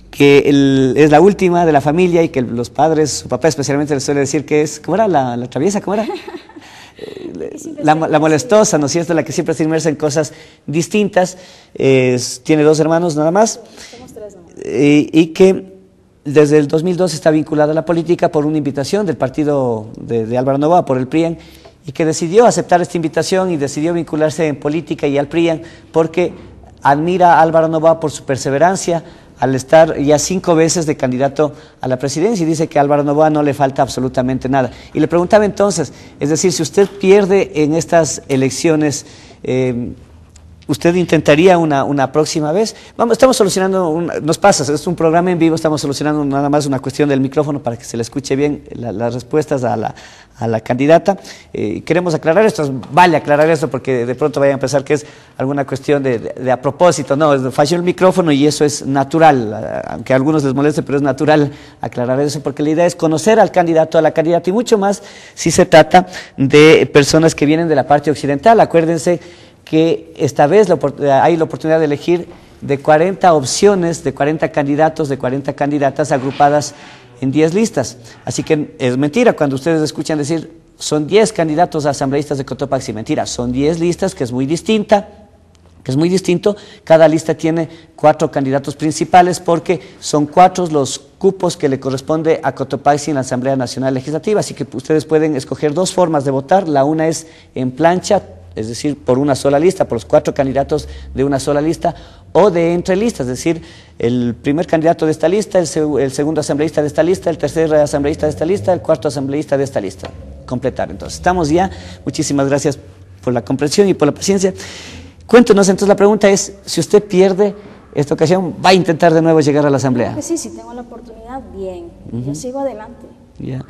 que es la última de la familia y que los padres, su papá especialmente, le suele decir que es, ¿cómo era? La traviesa, ¿cómo era? La molestosa, ¿no es cierto?, la que siempre se inmersa en cosas distintas. Tiene 2 hermanos nada más, y que desde el 2002 está vinculada a la política por una invitación del partido de Álvaro Noboa, por el PRIAN, y que decidió aceptar esta invitación y decidió vincularse en política y al PRIAN porque admira a Álvaro Noboa por su perseverancia al estar ya 5 veces de candidato a la presidencia, y dice que a Álvaro Noboa no le falta absolutamente nada. Y le preguntaba entonces, es decir, si usted pierde en estas elecciones, ¿usted intentaría una próxima vez? Vamos, estamos solucionando, nos pasa, es un programa en vivo, estamos solucionando nada más una cuestión del micrófono para que se le escuche bien las respuestas a la candidata. Queremos aclarar esto, vale aclarar esto porque de pronto vayan a pensar que es alguna cuestión de a propósito. No, falló el micrófono y eso es natural, aunque a algunos les moleste, pero es natural aclarar eso porque la idea es conocer al candidato, a la candidata, y mucho más si se trata de personas que vienen de la parte occidental. Acuérdense que esta vez hay la oportunidad de elegir de 40 opciones, de 40 candidatos, de 40 candidatas agrupadas en 10 listas. Así que es mentira cuando ustedes escuchan decir son 10 candidatos a asambleístas de Cotopaxi. Mentira, son 10 listas, que es muy distinto. Cada lista tiene 4 candidatos principales porque son 4 los cupos que le corresponde a Cotopaxi en la Asamblea Nacional Legislativa. Así que ustedes pueden escoger 2 formas de votar. La una es en plancha, es decir, por una sola lista, por los 4 candidatos de una sola lista, o de entre listas, es decir, el primer candidato de esta lista, el segundo asambleísta de esta lista, el tercer asambleísta de esta lista, el cuarto asambleísta de esta lista. Completar. Entonces, estamos ya. Muchísimas gracias por la comprensión y por la paciencia. Cuéntenos, entonces la pregunta es, si usted pierde esta ocasión, ¿va a intentar de nuevo llegar a la asamblea? Pues sí, si tengo la oportunidad, bien. Yo sigo adelante. Ya.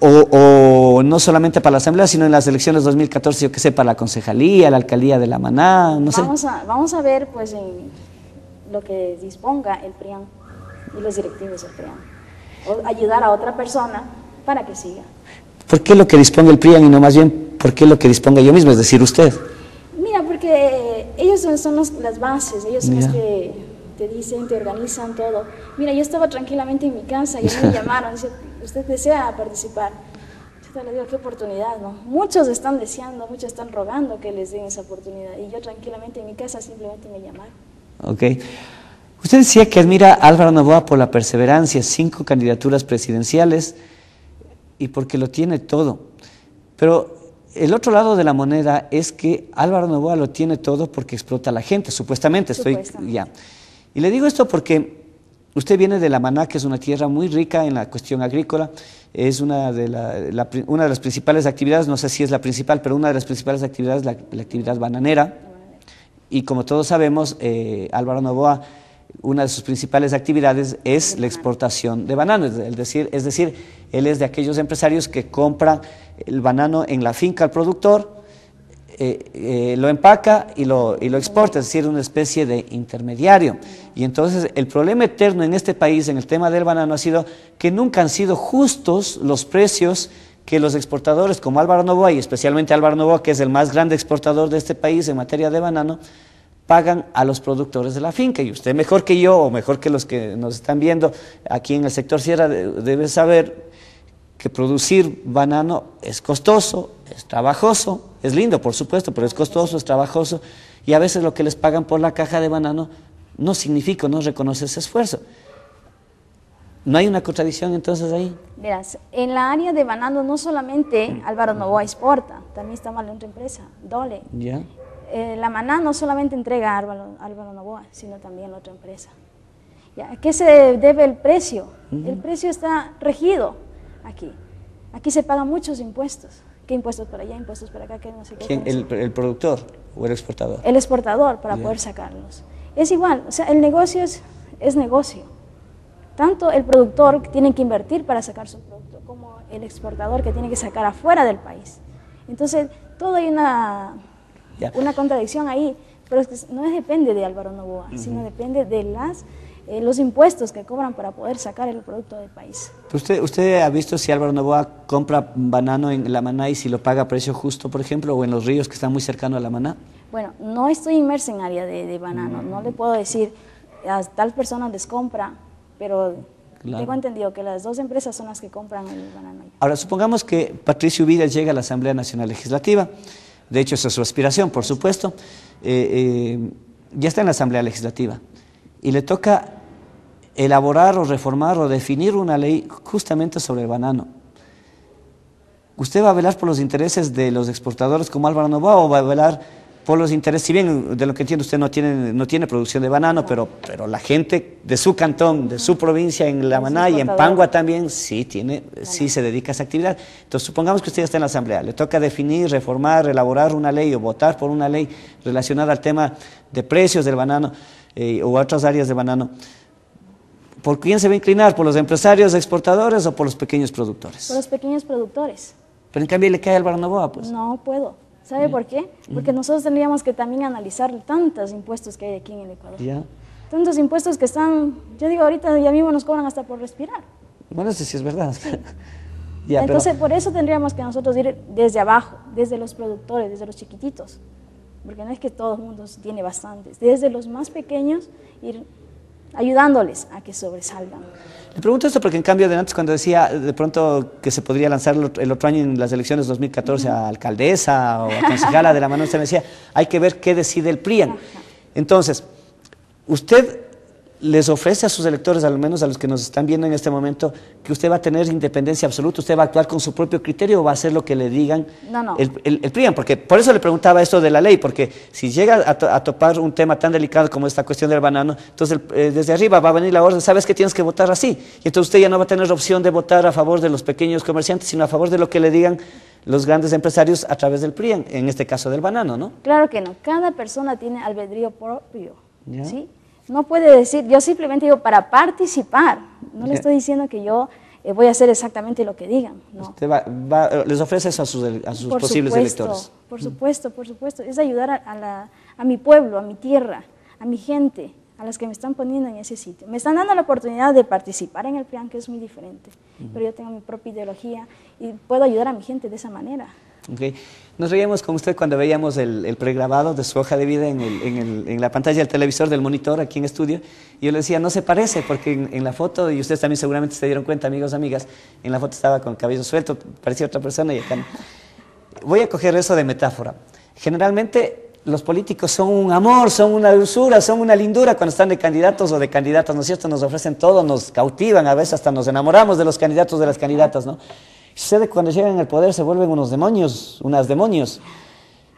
O no solamente para la asamblea, sino en las elecciones 2014, yo que sé, para la concejalía, la alcaldía de La Maná, no sé. Vamos a ver, pues, en lo que disponga el PRIAN y los directivos del PRIAN. O ayudar a otra persona para que siga. ¿Por qué lo que disponga el PRIAN y no más bien por qué lo que disponga yo mismo, es decir, usted? Mira, porque ellos son las bases, ellos son los que te dicen, te organizan todo. Mira, yo estaba tranquilamente en mi casa y me llamaron, dice, ¿usted desea participar? Yo le digo, qué oportunidad, ¿no? Muchos están deseando, muchos están rogando que les den esa oportunidad, y yo tranquilamente en mi casa simplemente me llamaron. Ok. Usted decía que admira a Álvaro Noboa por la perseverancia, 5 candidaturas presidenciales y porque lo tiene todo. Pero el otro lado de la moneda es que Álvaro Noboa lo tiene todo porque explota a la gente, supuestamente. Ya. Y le digo esto porque usted viene de La Maná, que es una tierra muy rica en la cuestión agrícola, es una de las principales actividades, no sé si es la principal, pero una de las principales actividades es la actividad bananera. Y como todos sabemos, Álvaro Noboa, una de sus principales actividades es la exportación de banano, es decir, él es de aquellos empresarios que compran el banano en la finca al productor, lo empaca y lo exporta, es decir, una especie de intermediario. Y entonces el problema eterno en este país en el tema del banano ha sido que nunca han sido justos los precios que los exportadores como Álvaro Noboa, y especialmente Álvaro Noboa, que es el más grande exportador de este país en materia de banano, pagan a los productores de la finca. Y usted mejor que yo, o mejor que los que nos están viendo aquí en el sector sierra, debe saber que producir banano es costoso, es trabajoso, es lindo por supuesto, pero es costoso, es trabajoso, y a veces lo que les pagan por la caja de banano no significa, no reconoce ese esfuerzo. ¿No hay una contradicción entonces ahí? Verás, en la área de banano no solamente Álvaro Noboa exporta, también está mal otra empresa, Dole. ¿Ya? La Maná no solamente entrega a Álvaro Noboa, sino también a otra empresa. ¿Ya? ¿A qué se debe el precio? El precio está regido aquí. Aquí se pagan muchos impuestos. ¿Qué impuestos para allá, impuestos para acá? ¿Qué no sé qué? ¿Quién? ¿El productor o el exportador? El exportador, para poder sacarlos. Es igual, o sea, el negocio es negocio. Tanto el productor que tiene que invertir para sacar su producto, como el exportador que tiene que sacar afuera del país. Entonces, todo hay una contradicción ahí, pero es que no depende de Álvaro Noboa, sino depende de los impuestos que cobran para poder sacar el producto del país. ¿Usted ha visto si Álvaro Noboa compra banano en La Maná y si lo paga a precio justo, por ejemplo, o en los ríos que están muy cercanos a La Maná? Bueno, no estoy inmersa en área de banano, no le puedo decir a tal persona les compra, pero tengo entendido que las dos empresas son las que compran el banano. Ahora, supongamos que Patricio Ubidia llega a la Asamblea Nacional Legislativa, de hecho esa es su aspiración, por supuesto, ya está en la Asamblea Legislativa y le toca elaborar o reformar o definir una ley justamente sobre el banano. ¿Usted va a velar por los intereses de los exportadores como Álvaro Noboa o va a velar por los intereses? Si bien de lo que entiendo usted no tiene producción de banano, pero la gente de su cantón, de su provincia en La Maná y en Pangua también sí se dedica a esa actividad. Entonces supongamos que usted ya está en la Asamblea, le toca definir, reformar, elaborar una ley o votar por una ley relacionada al tema de precios del banano o otras áreas de banano. ¿Por quién se va a inclinar? ¿Por los empresarios exportadores o por los pequeños productores? Por los pequeños productores. Pero en cambio le cae a Álvaro Noboa, pues. No puedo. ¿Sabe por qué? Porque nosotros tendríamos que también analizar tantos impuestos que hay aquí en el Ecuador. Ya. Tantos impuestos que están, yo digo, ahorita ya mismo nos cobran hasta por respirar. Bueno, eso sí es verdad. Sí. Ya, entonces, por eso tendríamos que nosotros ir desde abajo, desde los productores, desde los chiquititos. Porque no es que todo el mundo tiene bastantes. Desde los más pequeños, ir ayudándoles a que sobresalgan. Le pregunto esto porque en cambio de antes cuando decía de pronto que se podría lanzar el otro año en las elecciones 2014 a alcaldesa o a concejala de La Maná, usted me decía, hay que ver qué decide el PRIAN. Entonces, usted les ofrece a sus electores, al menos a los que nos están viendo en este momento, que usted va a tener independencia absoluta, usted va a actuar con su propio criterio o va a hacer lo que le digan el PRIAN, porque por eso le preguntaba esto de la ley, porque si llega a topar un tema tan delicado como esta cuestión del banano, entonces desde arriba va a venir la orden, sabes que tienes que votar así, y entonces usted ya no va a tener opción de votar a favor de los pequeños comerciantes, sino a favor de lo que le digan los grandes empresarios a través del PRIAN, en este caso del banano, ¿no? Claro que no, cada persona tiene albedrío propio, ¿sí? No puede decir, yo simplemente digo para participar, no le estoy diciendo que yo voy a hacer exactamente lo que digan. No. Usted les ofrece eso a sus posibles electores. Por supuesto, es ayudar a mi pueblo, a mi tierra, a mi gente, a las que me están poniendo en ese sitio. Me están dando la oportunidad de participar en el PRIAN, que es muy diferente, pero yo tengo mi propia ideología y puedo ayudar a mi gente de esa manera. Okay. Nos reíamos con usted cuando veíamos el pregrabado de su hoja de vida en la pantalla del televisor, del monitor aquí en estudio, y yo le decía, no se parece, porque en la foto, y ustedes también seguramente se dieron cuenta, amigos, amigas, en la foto estaba con cabello suelto, parecía otra persona y acá no. Voy a coger eso de metáfora. Generalmente los políticos son un amor, son una dulzura, son una lindura cuando están de candidatos o de candidatas, ¿no es cierto? Nos ofrecen todo, nos cautivan, a veces hasta nos enamoramos de los candidatos, de las candidatas, ¿no? Sucede que cuando llegan al poder se vuelven unos demonios, unas demonios.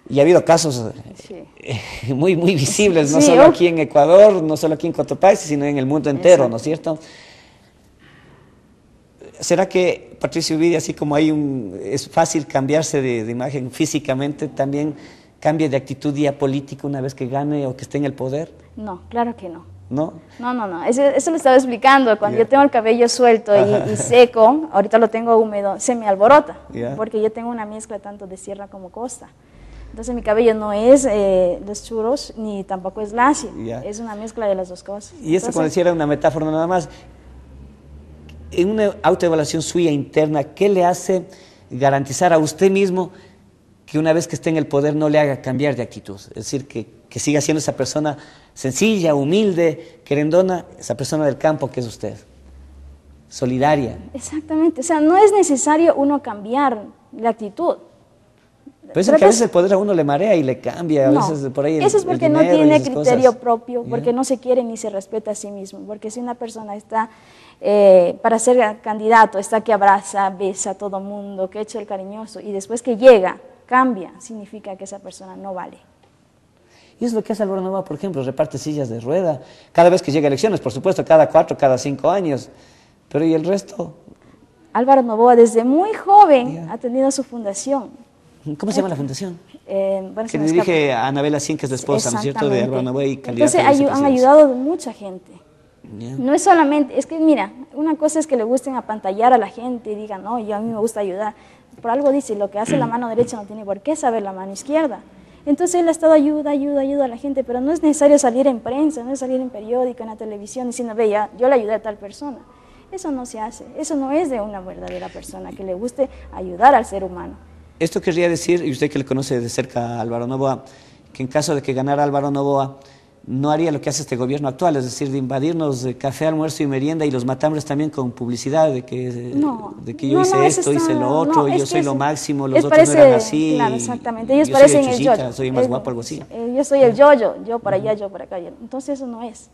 Y ha habido casos muy visibles, no solo aquí en Ecuador, no solo aquí en Cotopaxi, sino en el mundo entero, ¿no es cierto? ¿Será que Patricio Ubidia, así como es fácil cambiarse de imagen físicamente, también cambie de actitud ya política una vez que gane o que esté en el poder? No, claro que no. ¿No? No. Eso lo estaba explicando. Cuando yo tengo el cabello suelto y seco, ahorita lo tengo húmedo, se me alborota, porque yo tengo una mezcla tanto de sierra como costa. Entonces mi cabello no es los churros ni tampoco es lacio, es una mezcla de las dos cosas. Y esto, como decía, era una metáfora nada más. En una autoevaluación suya interna, ¿qué le hace garantizar a usted mismo que una vez que esté en el poder no le haga cambiar de actitud? Es decir, que siga siendo esa persona sencilla, humilde, querendona, esa persona del campo que es usted, solidaria. Exactamente, o sea, no es necesario uno cambiar la actitud. Pero es que a veces el poder a uno le marea y le cambia, a veces por ahí eso es porque no tiene criterio propio, porque no se quiere ni se respeta a sí mismo, porque si una persona está para ser candidato, está que abraza, besa a todo mundo, que echa el cariñoso y después que llega, cambia, significa que esa persona no vale. Y es lo que hace Álvaro Noboa, por ejemplo, reparte sillas de rueda, cada vez que llega a elecciones, por supuesto, cada 4, cada 5 años, pero ¿y el resto? Álvaro Noboa desde muy joven ha tenido su fundación. ¿Cómo se llama la fundación? Bueno, que le dirige a Anabela Cien, que es la esposa, ¿no es cierto?, de Álvaro Noboa y candidata. Entonces han ayudado a mucha gente. No es solamente, es que mira, una cosa es que le gusten apantallar a la gente y digan, no, a mí me gusta ayudar. Por algo dice, lo que hace la mano derecha no tiene por qué saber la mano izquierda. Entonces él ha estado ayuda a la gente, pero no es necesario salir en prensa, no es salir en periódico, en la televisión, diciendo, ve, ya, yo le ayudé a tal persona. Eso no se hace, eso no es de una verdadera persona que le guste ayudar al ser humano. Esto querría decir, y usted que le conoce de cerca a Álvaro Noboa, que en caso de que ganara Álvaro Noboa, no haría lo que hace este gobierno actual, es decir, de invadirnos de café, almuerzo y merienda y los matambres también con publicidad, de que yo hice esto, hice lo otro, yo soy lo máximo, los otros no eran así. Claro, exactamente, ellos parecen el yo-yo. Soy más guapo, algo así. Yo soy el yo-yo, yo para allá, yo para acá. Entonces eso no es.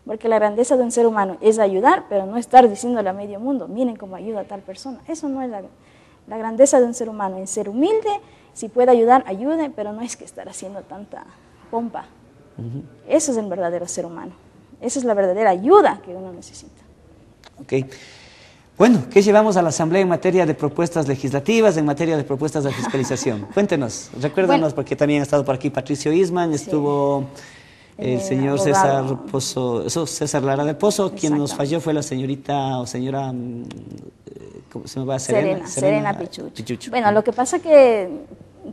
Porque la grandeza de un ser humano es ayudar, pero no estar diciéndole a medio mundo, miren cómo ayuda a tal persona. Eso no es la grandeza de un ser humano, es ser humilde, si puede ayudar, ayude, pero no es que estar haciendo tanta pompa. Eso es el verdadero ser humano. Esa es la verdadera ayuda que uno necesita. Ok. Bueno, ¿qué llevamos a la Asamblea en materia de propuestas legislativas, en materia de propuestas de fiscalización? Cuéntenos, recuérdanos, porque también ha estado por aquí Patricio Isman, estuvo el señor César Lara del Pozo, quien nos falló fue la señorita o señora, ¿cómo se me va? Serena Pichucho. Bueno, lo que pasa que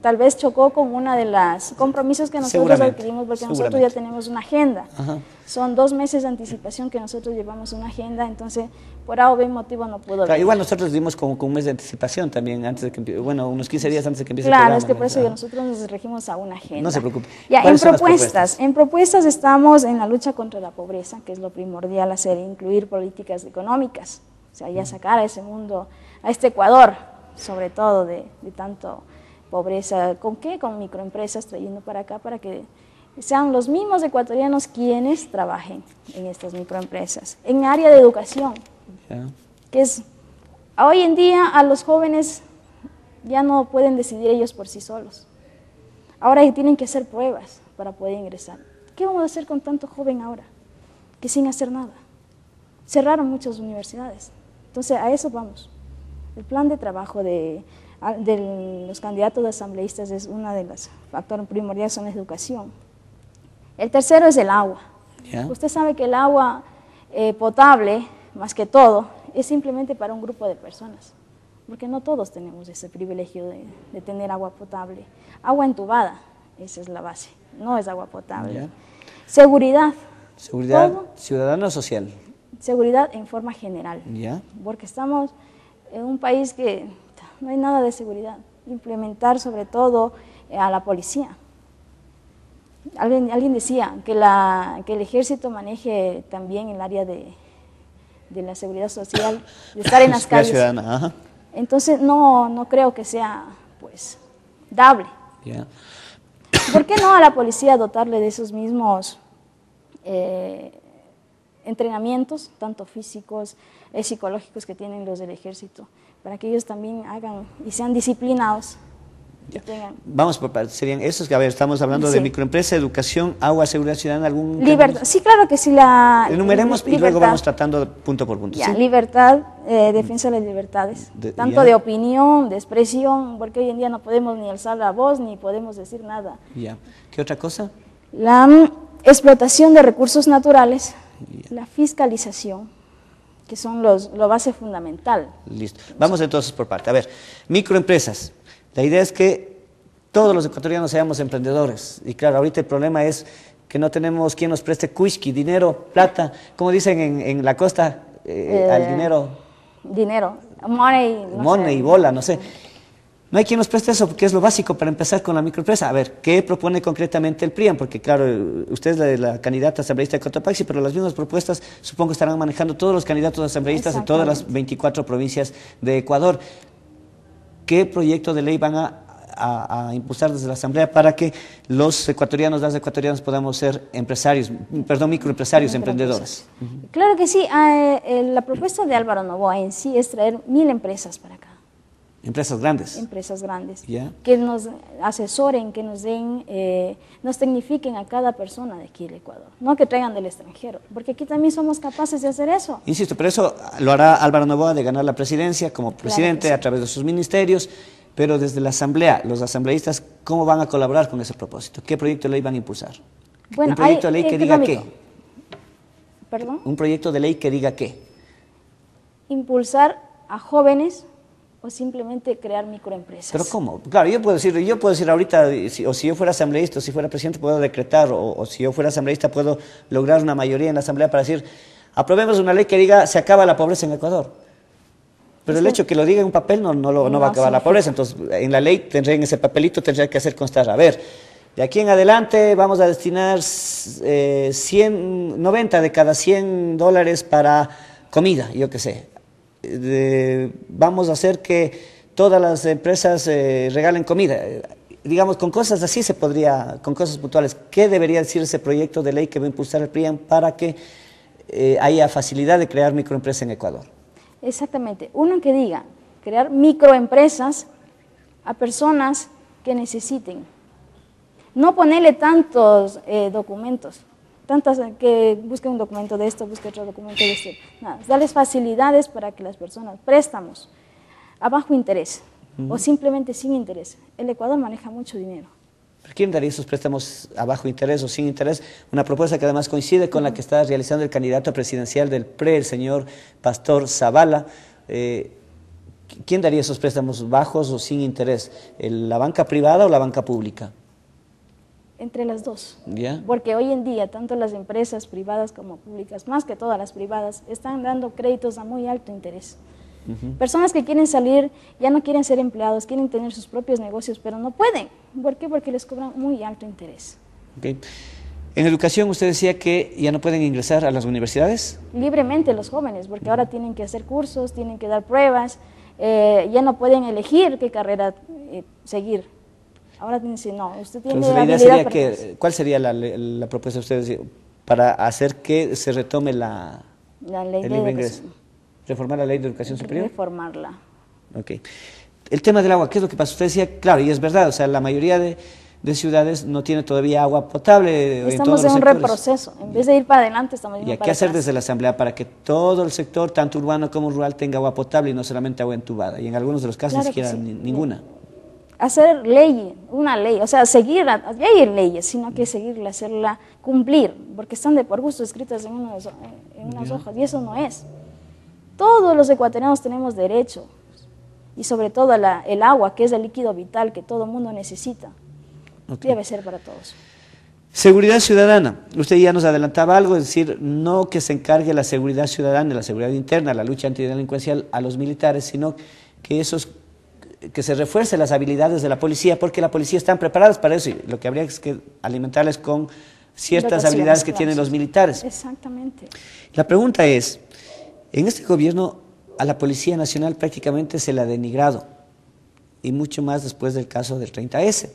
tal vez chocó con una de las compromisos que nosotros adquirimos, porque nosotros ya tenemos una agenda. Ajá. Son 2 meses de anticipación que nosotros llevamos una agenda, entonces por A o B motivo no pudo venir. Igual nosotros dimos como con un mes de anticipación también, antes de que empiece, bueno, unos 15 días antes de que empiece el programa. Claro, es que por eso nosotros nos regimos a una agenda. No se preocupe. Ya, en propuestas estamos en la lucha contra la pobreza, que es lo primordial hacer, incluir políticas económicas, o sea, ya sacar a ese mundo, a este Ecuador, sobre todo de tanto pobreza. ¿Con qué? Con microempresas, trayendo para acá para que sean los mismos ecuatorianos quienes trabajen en estas microempresas. En área de educación, que es, hoy en día a los jóvenes ya no pueden decidir ellos por sí solos. Ahora tienen que hacer pruebas para poder ingresar. ¿Qué vamos a hacer con tanto joven ahora? Que sin hacer nada. Cerraron muchas universidades. Entonces a eso vamos. El plan de trabajo de los candidatos de asambleístas es una de los factores primordiales, son la educación. El tercero es el agua. Usted sabe que el agua potable, más que todo, es simplemente para un grupo de personas, porque no todos tenemos ese privilegio de tener agua potable. Agua entubada, esa es la base, no es agua potable. Seguridad. Seguridad ciudadana o social. Seguridad en forma general, porque estamos en un país que no hay nada de seguridad. Implementar sobre todo a la policía. Alguien decía que el ejército maneje también el área de la seguridad social, de estar en las calles. Ciudadana, entonces no creo que sea pues dable. ¿Por qué no a la policía dotarle de esos mismos entrenamientos, tanto físicos, psicológicos que tienen los del ejército, para que ellos también hagan y sean disciplinados? Vamos por partes, serían esos que, a ver, estamos hablando de microempresa, educación, agua, seguridad ciudadana, algún... Libertad, sí, claro que sí, enumeremos y luego vamos tratando punto por punto. Libertad, defensa de las libertades, tanto de opinión, de expresión, porque hoy en día no podemos ni alzar la voz, ni podemos decir nada. ¿Qué otra cosa? La explotación de recursos naturales, la fiscalización, que son lo base fundamental. Listo, vamos entonces por parte. A ver, microempresas. La idea es que todos los ecuatorianos seamos emprendedores. Y claro, ahorita el problema es que no tenemos quien nos preste cuisqui, dinero, plata, como dicen en la costa, al dinero. Dinero, money, bola, no sé. No hay quien nos preste eso, porque es lo básico para empezar con la microempresa. A ver, ¿qué propone concretamente el PRIAN? Porque claro, usted es la candidata asambleísta de Cotopaxi, pero las mismas propuestas supongo que estarán manejando todos los candidatos asambleístas de todas las 24 provincias de Ecuador. ¿Qué proyecto de ley van a impulsar desde la Asamblea para que los ecuatorianos, las ecuatorianas podamos ser microempresarios, emprendedores? Claro que sí. La propuesta de Álvaro Noboa en sí es traer 1000 empresas para acá. ¿Empresas grandes? Empresas grandes. Que nos asesoren, que nos den, nos tecnifiquen a cada persona de aquí del Ecuador. No que traigan del extranjero, porque aquí también somos capaces de hacer eso. Insisto, pero eso lo hará Álvaro Noboa de ganar la presidencia como presidente a través de sus ministerios, pero desde la Asamblea, los asambleístas, ¿cómo van a colaborar con ese propósito? ¿Qué proyecto de ley van a impulsar? Bueno, ¿un proyecto de ley que diga qué? ¿Perdón? ¿Un proyecto de ley que diga qué? Impulsar a jóvenes o simplemente crear microempresas. ¿Pero cómo? Claro, yo puedo decir ahorita, o si yo fuera asambleísta, o si fuera presidente, puedo decretar, o si yo fuera asambleísta, puedo lograr una mayoría en la asamblea para decir, aprobemos una ley que diga, se acaba la pobreza en Ecuador. Pero el hecho que lo diga en un papel no va a acabar la pobreza. Entonces, en la ley, en ese papelito, tendría que hacer constar, a ver, de aquí en adelante vamos a destinar 90 de cada $100 para comida, yo qué sé. Vamos a hacer que todas las empresas regalen comida. Digamos, con cosas así se podría, con cosas puntuales. ¿Qué debería decir ese proyecto de ley que va a impulsar el PRIAN para que haya facilidad de crear microempresas en Ecuador? Exactamente. Uno que diga, crear microempresas a personas que necesiten. No ponerle tantos documentos. Tantas que busquen un documento de esto, busquen otro documento de esto. Nada, darles facilidades para que las personas, préstamos a bajo interés o simplemente sin interés. El Ecuador maneja mucho dinero. ¿Quién daría esos préstamos a bajo interés o sin interés? Una propuesta que además coincide con la que está realizando el candidato presidencial del PRE, el señor Pastor Zavala. ¿Quién daría esos préstamos bajos o sin interés? ¿La banca privada o la banca pública? Entre las dos, ¿Ya? Porque hoy en día tanto las empresas privadas como públicas, más que todas las privadas, están dando créditos a muy alto interés. Personas que quieren salir, ya no quieren ser empleados, quieren tener sus propios negocios, pero no pueden. ¿Por qué? Porque les cobran muy alto interés. Okay. En educación usted decía que ya no pueden ingresar a las universidades. Libremente los jóvenes, porque ahora tienen que hacer cursos, tienen que dar pruebas, ya no pueden elegir qué carrera seguir. Ahora dicen, no, usted tiene entonces, la idea sería que, ¿cuál sería la propuesta de ustedes para hacer que se retome la ley de educación? ¿Reformar la ley de educación superior? Reformarla. Ok. El tema del agua, ¿qué es lo que pasa? Usted decía, claro, y es verdad, o sea, la mayoría de ciudades no tiene todavía agua potable. Estamos en un reproceso, en vez de ir para adelante, estamos yendo para atrás. ¿Y qué hacer desde la Asamblea para que todo el sector, tanto urbano como rural, tenga agua potable y no solamente agua entubada? Y en algunos de los casos ni siquiera ninguna. Hacer una ley, o sea, ya hay leyes, sino que seguirla, hacerla cumplir, porque están de por gusto escritas en unas hojas, y eso no es. Todos los ecuatorianos tenemos derecho, y sobre todo el agua, que es el líquido vital que todo mundo necesita, debe ser para todos. Seguridad ciudadana, usted ya nos adelantaba algo, es decir, no que se encargue la seguridad ciudadana, la seguridad interna, la lucha antidelincuencial a los militares, sino que se refuercen las habilidades de la policía, porque la policía están preparadas para eso, y lo que habría es que alimentarles con ciertas habilidades que tienen los militares. Exactamente. La pregunta es, en este gobierno a la Policía Nacional prácticamente se la ha denigrado, y mucho más después del caso del 30S.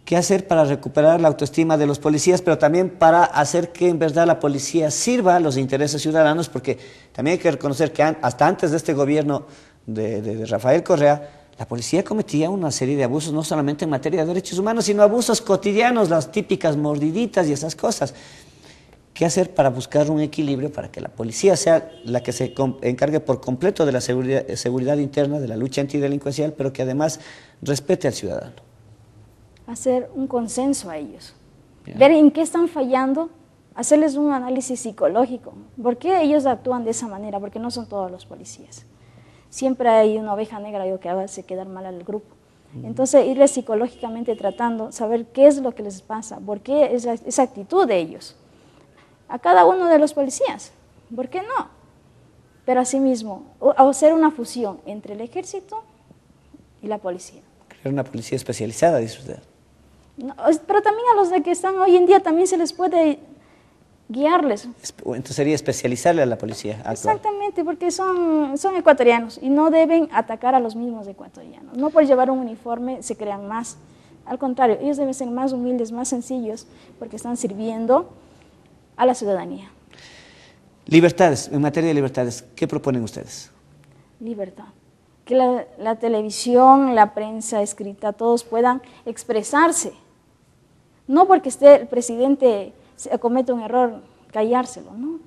¿Qué hacer para recuperar la autoestima de los policías, pero también para hacer que en verdad la policía sirva a los intereses ciudadanos? Porque también hay que reconocer que hasta antes de este gobierno de Rafael Correa, la policía cometía una serie de abusos, no solamente en materia de derechos humanos, sino abusos cotidianos, las típicas mordiditas y esas cosas. ¿Qué hacer para buscar un equilibrio para que la policía sea la que se encargue por completo de la seguridad interna, de la lucha antidelincuencial, pero que además respete al ciudadano? Hacer un consenso a ellos, ver en qué están fallando, hacerles un análisis psicológico. ¿Por qué ellos actúan de esa manera? Porque no son todos los policías. Siempre hay una oveja negra que hace quedar mal al grupo. Entonces, irles psicológicamente tratando, saber qué es lo que les pasa, por qué es esa actitud de ellos. A cada uno de los policías, ¿por qué no? Pero asimismo, hacer una fusión entre el ejército y la policía. Crear una policía especializada, dice usted. No, pero también a los de que están hoy en día también se les puede guiarles. Entonces sería especializarle a la policía actual. Exactamente, porque son ecuatorianos y no deben atacar a los mismos ecuatorianos. No por llevar un uniforme se crean más. Al contrario, ellos deben ser más humildes, más sencillos, porque están sirviendo a la ciudadanía. Libertades, en materia de libertades, ¿qué proponen ustedes? Libertad. Que la televisión, la prensa escrita, todos puedan expresarse. No porque esté el presidente comete un error, callárselo, ¿no?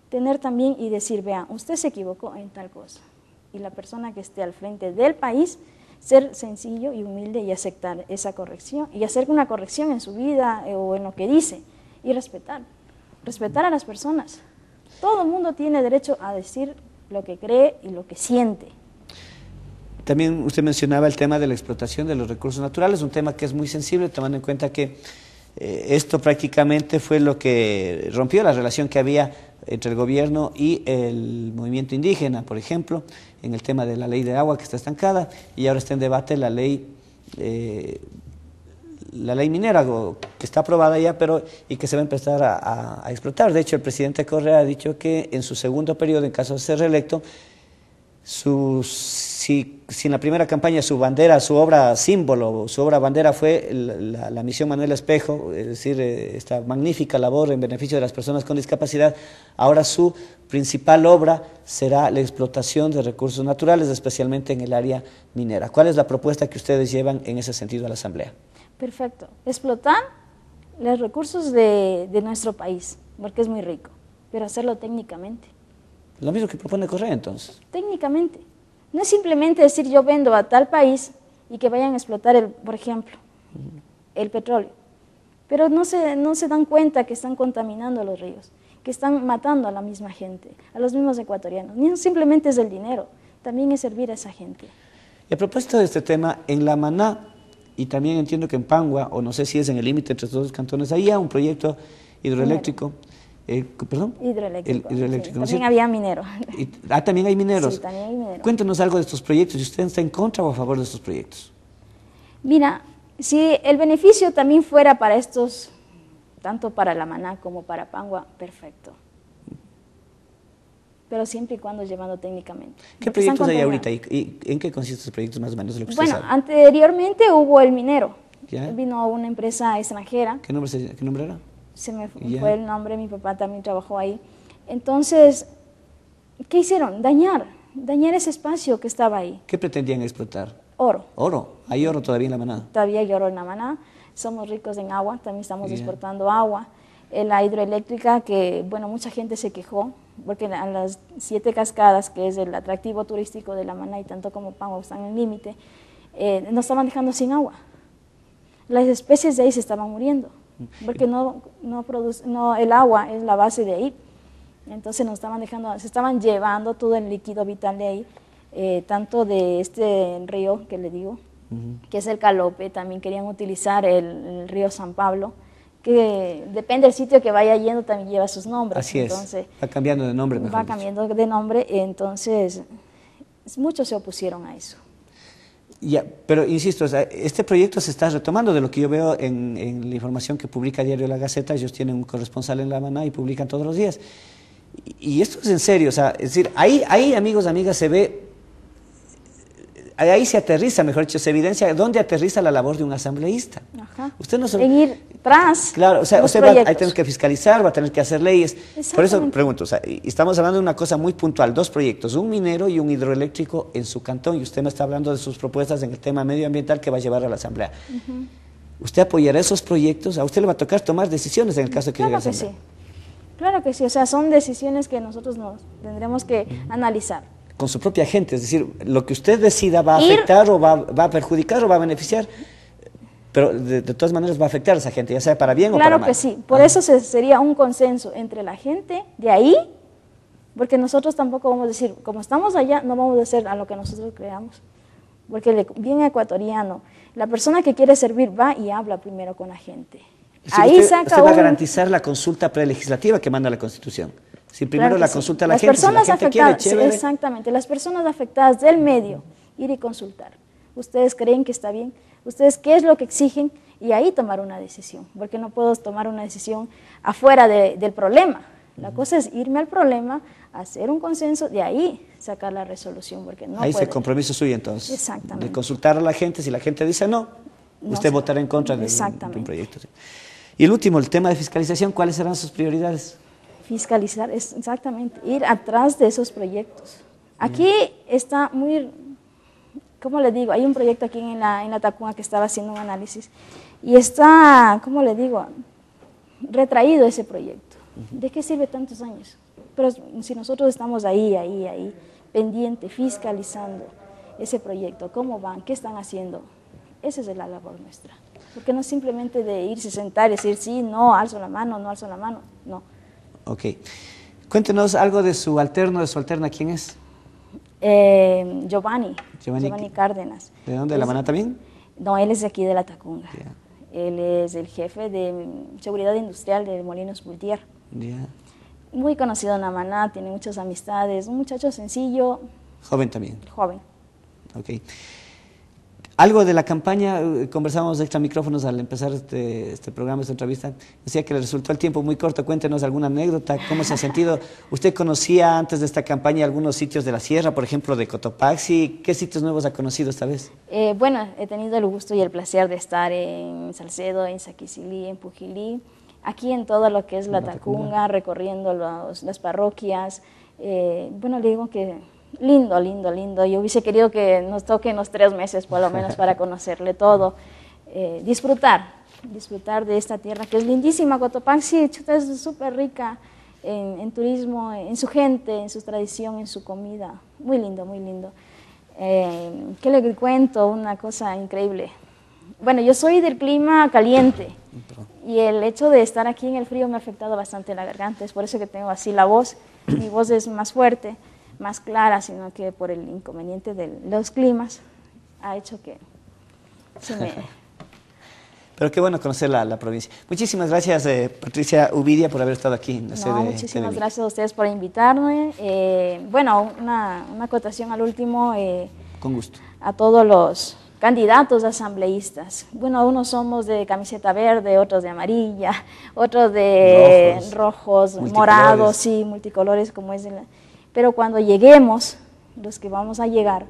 Tener también y decir, vean, usted se equivocó en tal cosa. Y la persona que esté al frente del país, ser sencillo y humilde y aceptar esa corrección, y hacer una corrección en su vida o en lo que dice, y respetar a las personas. Todo el mundo tiene derecho a decir lo que cree y lo que siente. También usted mencionaba el tema de la explotación de los recursos naturales, un tema que es muy sensible, tomando en cuenta que esto prácticamente fue lo que rompió la relación que había entre el gobierno y el movimiento indígena, por ejemplo, en el tema de la ley de agua que está estancada, y ahora está en debate la ley minera, que está aprobada ya, y que se va a empezar a explotar. De hecho, el presidente Correa ha dicho que en su segundo periodo, en caso de ser reelecto, si en la primera campaña su bandera, su obra símbolo, su obra bandera fue la misión Manuel Espejo, es decir, esta magnífica labor en beneficio de las personas con discapacidad, ahora su principal obra será la explotación de recursos naturales, especialmente en el área minera. ¿Cuál es la propuesta que ustedes llevan en ese sentido a la Asamblea? Perfecto. Explotar los recursos de nuestro país, porque es muy rico, pero hacerlo técnicamente. Lo mismo que propone Correa, entonces. Técnicamente. No es simplemente decir yo vendo a tal país y que vayan a explotar, por ejemplo, el petróleo. Pero no se dan cuenta que están contaminando los ríos, que están matando a la misma gente, a los mismos ecuatorianos. No simplemente es el dinero, también es servir a esa gente. Y a propósito de este tema, en La Maná, y también entiendo que en Pangua, o no sé si es en el límite entre estos dos cantones, había un proyecto hidroeléctrico. ¿Perdón? Hidroeléctrico. Hidroeléctrico, sí, también había minero. También hay mineros. Sí, también hay mineros. Cuéntenos algo de estos proyectos. ¿Y usted está en contra o a favor de estos proyectos? Mira, si el beneficio también fuera para estos, tanto para La Maná como para Pangua, perfecto. Pero siempre y cuando llevando técnicamente. ¿Qué proyectos hay ahorita y en qué consisten estos proyectos más o menos? Lo que bueno, sabe? Anteriormente hubo el minero. ¿Ya? Vino una empresa extranjera. ¿Qué nombre era? Se me fue el nombre, mi papá también trabajó ahí. Entonces, ¿qué hicieron? Dañar ese espacio que estaba ahí. ¿Qué pretendían explotar? Oro. ¿Oro? ¿Hay oro todavía en La Maná? Todavía hay oro en La Maná. Somos ricos en agua, también estamos exportando agua. La hidroeléctrica, que bueno, mucha gente se quejó, porque a las 7 cascadas, que es el atractivo turístico de La Maná, y tanto como Pangua están en el límite, nos estaban dejando sin agua. Las especies de ahí se estaban muriendo, porque el agua es la base de ahí. Entonces se estaban llevando todo el líquido vital de ahí, tanto de este río que le digo, que es el Calope. También querían utilizar el río San Pablo, que depende del sitio que vaya yendo, también lleva sus nombres. Así entonces, va cambiando de nombre. Va cambiando de nombre, entonces muchos se opusieron a eso. Ya, pero insisto, o sea, este proyecto se está retomando de lo que yo veo en la información que publica Diario La Gaceta. Ellos tienen un corresponsal en La Maná y publican todos los días. Y esto es en serio, o sea, es decir, ahí amigos, amigas, se ve, ahí se aterriza, mejor dicho, se evidencia dónde aterriza la labor de un asambleísta. Ajá. Usted no en ir tras. Claro, o sea, los usted va a tener que fiscalizar, va a tener que hacer leyes. Por eso pregunto, o sea, estamos hablando de una cosa muy puntual, dos proyectos, un minero y un hidroeléctrico en su cantón, y usted me está hablando de sus propuestas en el tema medioambiental que va a llevar a la Asamblea. ¿Usted apoyará esos proyectos? A usted le va a tocar tomar decisiones en el caso de que llegue a la Asamblea. Claro que sí, o sea, son decisiones que nosotros nos tendremos que analizar. Con su propia gente, es decir, lo que usted decida va a afectar o va a perjudicar o va a beneficiar, pero de todas maneras va a afectar a esa gente, ya sea para bien o para mal. Claro que sí, por eso sería un consenso entre la gente de ahí, porque nosotros tampoco vamos a decir, como estamos allá, no vamos a hacer a lo que nosotros creamos, porque el bien ecuatoriano, la persona que quiere servir va y habla primero con la gente. Sí, ahí usted va a garantizar la consulta prelegislativa que manda la Constitución. Si primero la consulta a la gente, si la gente quiere, chévere. Exactamente, las personas afectadas del medio, ir y consultar. ¿Ustedes creen que está bien? ¿Ustedes qué es lo que exigen? Y ahí tomar una decisión, porque no puedo tomar una decisión afuera del problema. La cosa es irme al problema, hacer un consenso, de ahí sacar la resolución, porque no ahí puede. es el compromiso suyo entonces. Exactamente. De consultar a la gente, si la gente dice no, usted votará en contra de un proyecto. ¿Sí? Y el último, el tema de fiscalización, ¿cuáles serán sus prioridades? Fiscalizar, es exactamente, ir atrás de esos proyectos. Aquí está muy, ¿cómo le digo? Hay un proyecto aquí en la Tacunga que estaba haciendo un análisis y está, ¿cómo le digo? Retraído ese proyecto. ¿De qué sirve tantos años? Pero si nosotros estamos ahí, pendiente, fiscalizando ese proyecto, ¿cómo van? ¿Qué están haciendo? Esa es la labor nuestra. Porque no simplemente de irse, sentar y decir sí, no, alzo la mano, no alzo la mano, no. Ok. Cuéntenos algo de su alterno, de su alterna, ¿quién es? Giovanni Cárdenas. ¿De dónde? ¿De La Maná también? No, él es de aquí de La Tacunga. Yeah. Él es el jefe de seguridad industrial de Molinos Bultier. Yeah. Muy conocido en La Maná, tiene muchas amistades, un muchacho sencillo. Joven también. Joven. Ok. Algo de la campaña, conversábamos extra micrófonos al empezar este programa, esta entrevista, decía que le resultó el tiempo muy corto. Cuéntenos alguna anécdota, cómo se ha sentido. ¿Usted conocía antes de esta campaña algunos sitios de la sierra, por ejemplo de Cotopaxi? ¿Qué sitios nuevos ha conocido esta vez? Bueno, he tenido el gusto y el placer de estar en Salcedo, en Saquicilí, en Pujilí, aquí en todo lo que es La Tacunga, recorriendo las parroquias. Bueno, le digo que lindo, lindo, lindo. Yo hubiese querido que nos toquen los 3 meses por lo menos para conocerle todo. Disfrutar de esta tierra que es lindísima. Cotopaxi, chuta, es súper rica en turismo, en su gente, en su tradición, en su comida. Muy lindo, muy lindo. ¿Qué le cuento? Una cosa increíble. Bueno, yo soy del clima caliente y el hecho de estar aquí en el frío me ha afectado bastante la garganta. Es por eso que tengo así la voz. Mi voz es más fuerte, más clara, sino que por el inconveniente de los climas ha hecho que se me... Pero qué bueno conocer la provincia. Muchísimas gracias, Patricia Uvidia, por haber estado aquí en la sede. Muchísimas gracias a ustedes por invitarme. Bueno, una acotación al último. Con gusto. A todos los candidatos asambleístas. Bueno, unos somos de camiseta verde, otros de amarilla, otros de rojos morados, sí, multicolores como es. Pero cuando lleguemos, los que vamos a llegar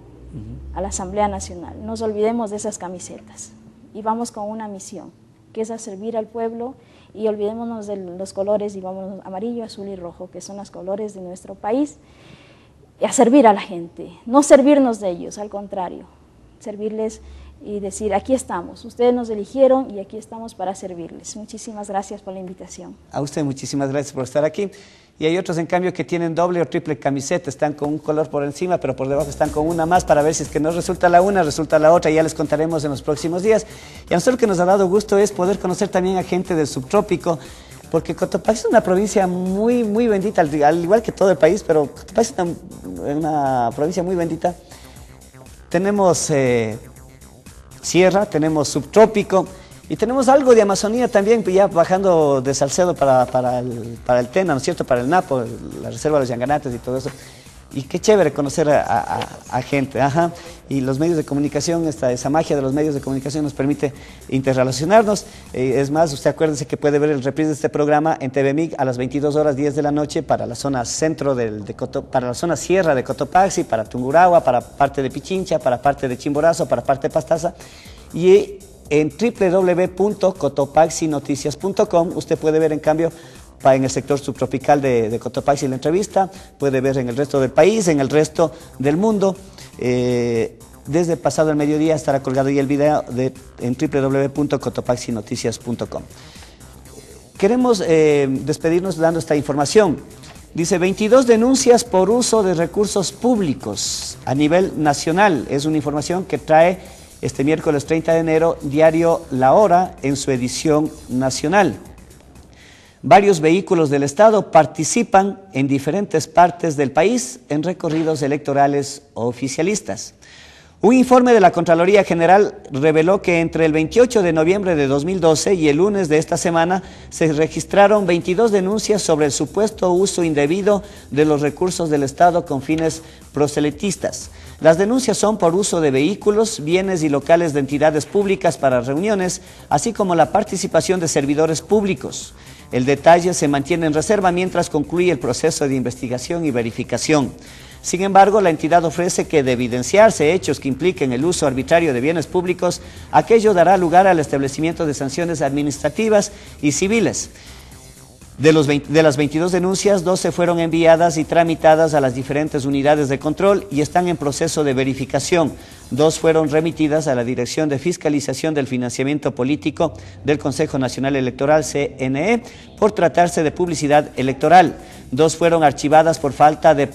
a la Asamblea Nacional, no nos olvidemos de esas camisetas y vamos con una misión, que es a servir al pueblo, y olvidémonos de los colores y vámonos amarillo, azul y rojo, que son los colores de nuestro país, y a servir a la gente, no servirnos de ellos, al contrario, servirles y decir, aquí estamos, ustedes nos eligieron y aquí estamos para servirles. Muchísimas gracias por la invitación. A usted muchísimas gracias por estar aquí. Y hay otros, en cambio, que tienen doble o triple camiseta, están con un color por encima, pero por debajo están con una más, para ver si es que no resulta la una, resulta la otra, ya les contaremos en los próximos días. Y a nosotros lo que nos ha dado gusto es poder conocer también a gente del subtrópico, porque Cotopaxi es una provincia muy, muy bendita, al igual que todo el país, pero Cotopaxi es una provincia muy bendita. Tenemos sierra, tenemos subtrópico, y tenemos algo de Amazonía también, ya bajando de Salcedo para el Tena, ¿no es cierto?, para el Napo, la reserva de los Yanganates y todo eso. Y qué chévere conocer a gente, y los medios de comunicación, esa magia de los medios de comunicación nos permite interrelacionarnos. Es más, usted acuérdese que puede ver el reprise de este programa en TVMIG a las 22:10 de la noche para la zona centro, para la zona sierra de Cotopaxi, para Tungurahua, para parte de Pichincha, para parte de Chimborazo, para parte de Pastaza, y en www.cotopaxinoticias.com usted puede ver, en cambio, en el sector subtropical de Cotopaxi la entrevista, puede ver en el resto del país, en el resto del mundo. Desde pasado el mediodía estará colgado ya el video en www.cotopaxinoticias.com. Queremos despedirnos dando esta información. Dice, 22 denuncias por uso de recursos públicos a nivel nacional. Es una información que trae este miércoles 30 de enero, diario La Hora, en su edición nacional. Varios vehículos del Estado participan en diferentes partes del país en recorridos electorales oficialistas. Un informe de la Contraloría General reveló que entre el 28 de noviembre de 2012 y el lunes de esta semana se registraron 22 denuncias sobre el supuesto uso indebido de los recursos del Estado con fines proselitistas. Las denuncias son por uso de vehículos, bienes y locales de entidades públicas para reuniones, así como la participación de servidores públicos. El detalle se mantiene en reserva mientras concluye el proceso de investigación y verificación. Sin embargo, la entidad ofrece que, de evidenciarse hechos que impliquen el uso arbitrario de bienes públicos, aquello dará lugar al establecimiento de sanciones administrativas y civiles. De las 22 denuncias, 12 fueron enviadas y tramitadas a las diferentes unidades de control y están en proceso de verificación. 2 fueron remitidas a la Dirección de Fiscalización del Financiamiento Político del Consejo Nacional Electoral, CNE, por tratarse de publicidad electoral. 2 fueron archivadas por falta de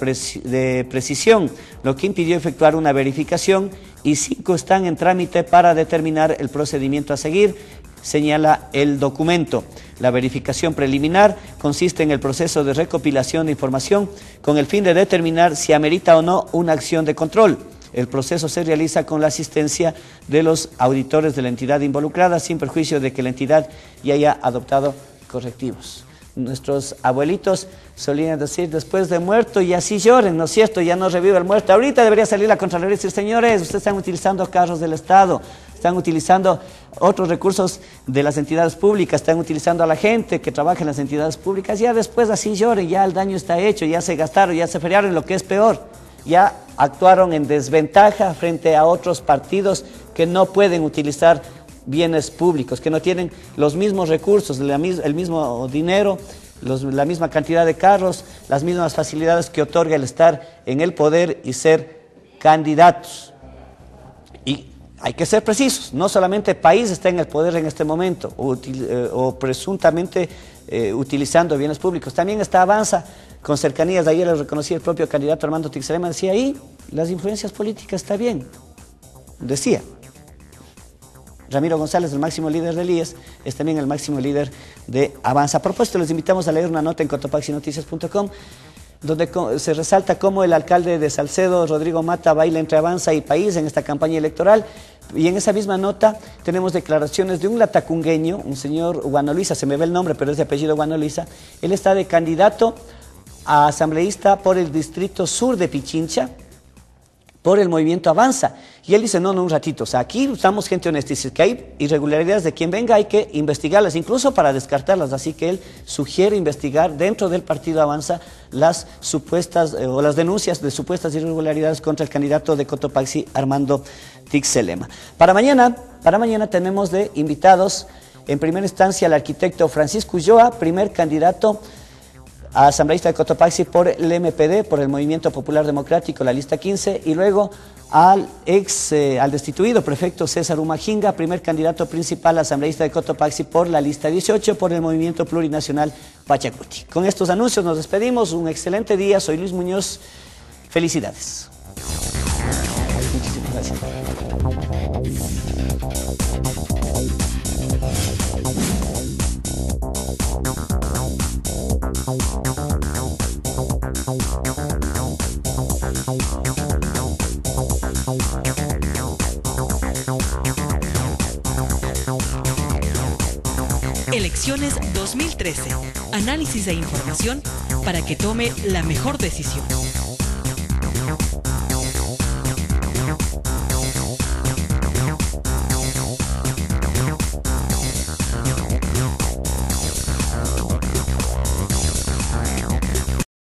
precisión, lo que impidió efectuar una verificación, y 5 están en trámite para determinar el procedimiento a seguir, señala el documento. La verificación preliminar consiste en el proceso de recopilación de información con el fin de determinar si amerita o no una acción de control. El proceso se realiza con la asistencia de los auditores de la entidad involucrada, sin perjuicio de que la entidad ya haya adoptado correctivos. Nuestros abuelitos solían decir, después de muerto y así lloren, ¿no es cierto? Ya no revive el muerto. Ahorita debería salir la Contraloría y decir, señores, ustedes están utilizando carros del Estado, están utilizando otros recursos de las entidades públicas, están utilizando a la gente que trabaja en las entidades públicas, ya después así lloren, ya el daño está hecho, ya se gastaron, ya se feriaron, lo que es peor, ya actuaron en desventaja frente a otros partidos que no pueden utilizar bienes públicos, que no tienen los mismos recursos, el mismo dinero, la misma cantidad de carros, las mismas facilidades que otorga el estar en el poder y ser candidatos. Y hay que ser precisos, no solamente el país está en el poder en este momento o presuntamente utilizando bienes públicos, también está Avanza con cercanías. Ayer lo reconocía el propio candidato Armando Tixelema, decía ahí las influencias políticas está bien, decía. Ramiro González, el máximo líder del IES, es también el máximo líder de Avanza. A propósito, les invitamos a leer una nota en cotopaxinoticias.com donde se resalta cómo el alcalde de Salcedo, Rodrigo Mata, baila entre Avanza y País en esta campaña electoral. Y en esa misma nota tenemos declaraciones de un latacungueño, un señor Guanoliza, se me ve el nombre, pero es de apellido Guanoliza. Él está de candidato a asambleísta por el distrito sur de Pichincha, por el movimiento Avanza. Y él dice, no, un ratito, o sea, aquí estamos gente honesta, dice que hay irregularidades de quien venga, hay que investigarlas, incluso para descartarlas, así que él sugiere investigar dentro del partido Avanza las supuestas, o las denuncias de supuestas irregularidades contra el candidato de Cotopaxi, Armando Tixelema. Para mañana tenemos de invitados, en primera instancia, al arquitecto Francisco Ulloa, primer candidato a asambleísta de Cotopaxi por el MPD, por el Movimiento Popular Democrático, la lista 15, y luego al destituido prefecto César Humajinga, primer candidato principal asambleísta de Cotopaxi por la lista 18, por el Movimiento Plurinacional Pachacuti. Con estos anuncios nos despedimos, un excelente día, soy Luis Muñoz, felicidades. Muchísimas gracias. Elecciones 2013. Análisis e información para que tome la mejor decisión.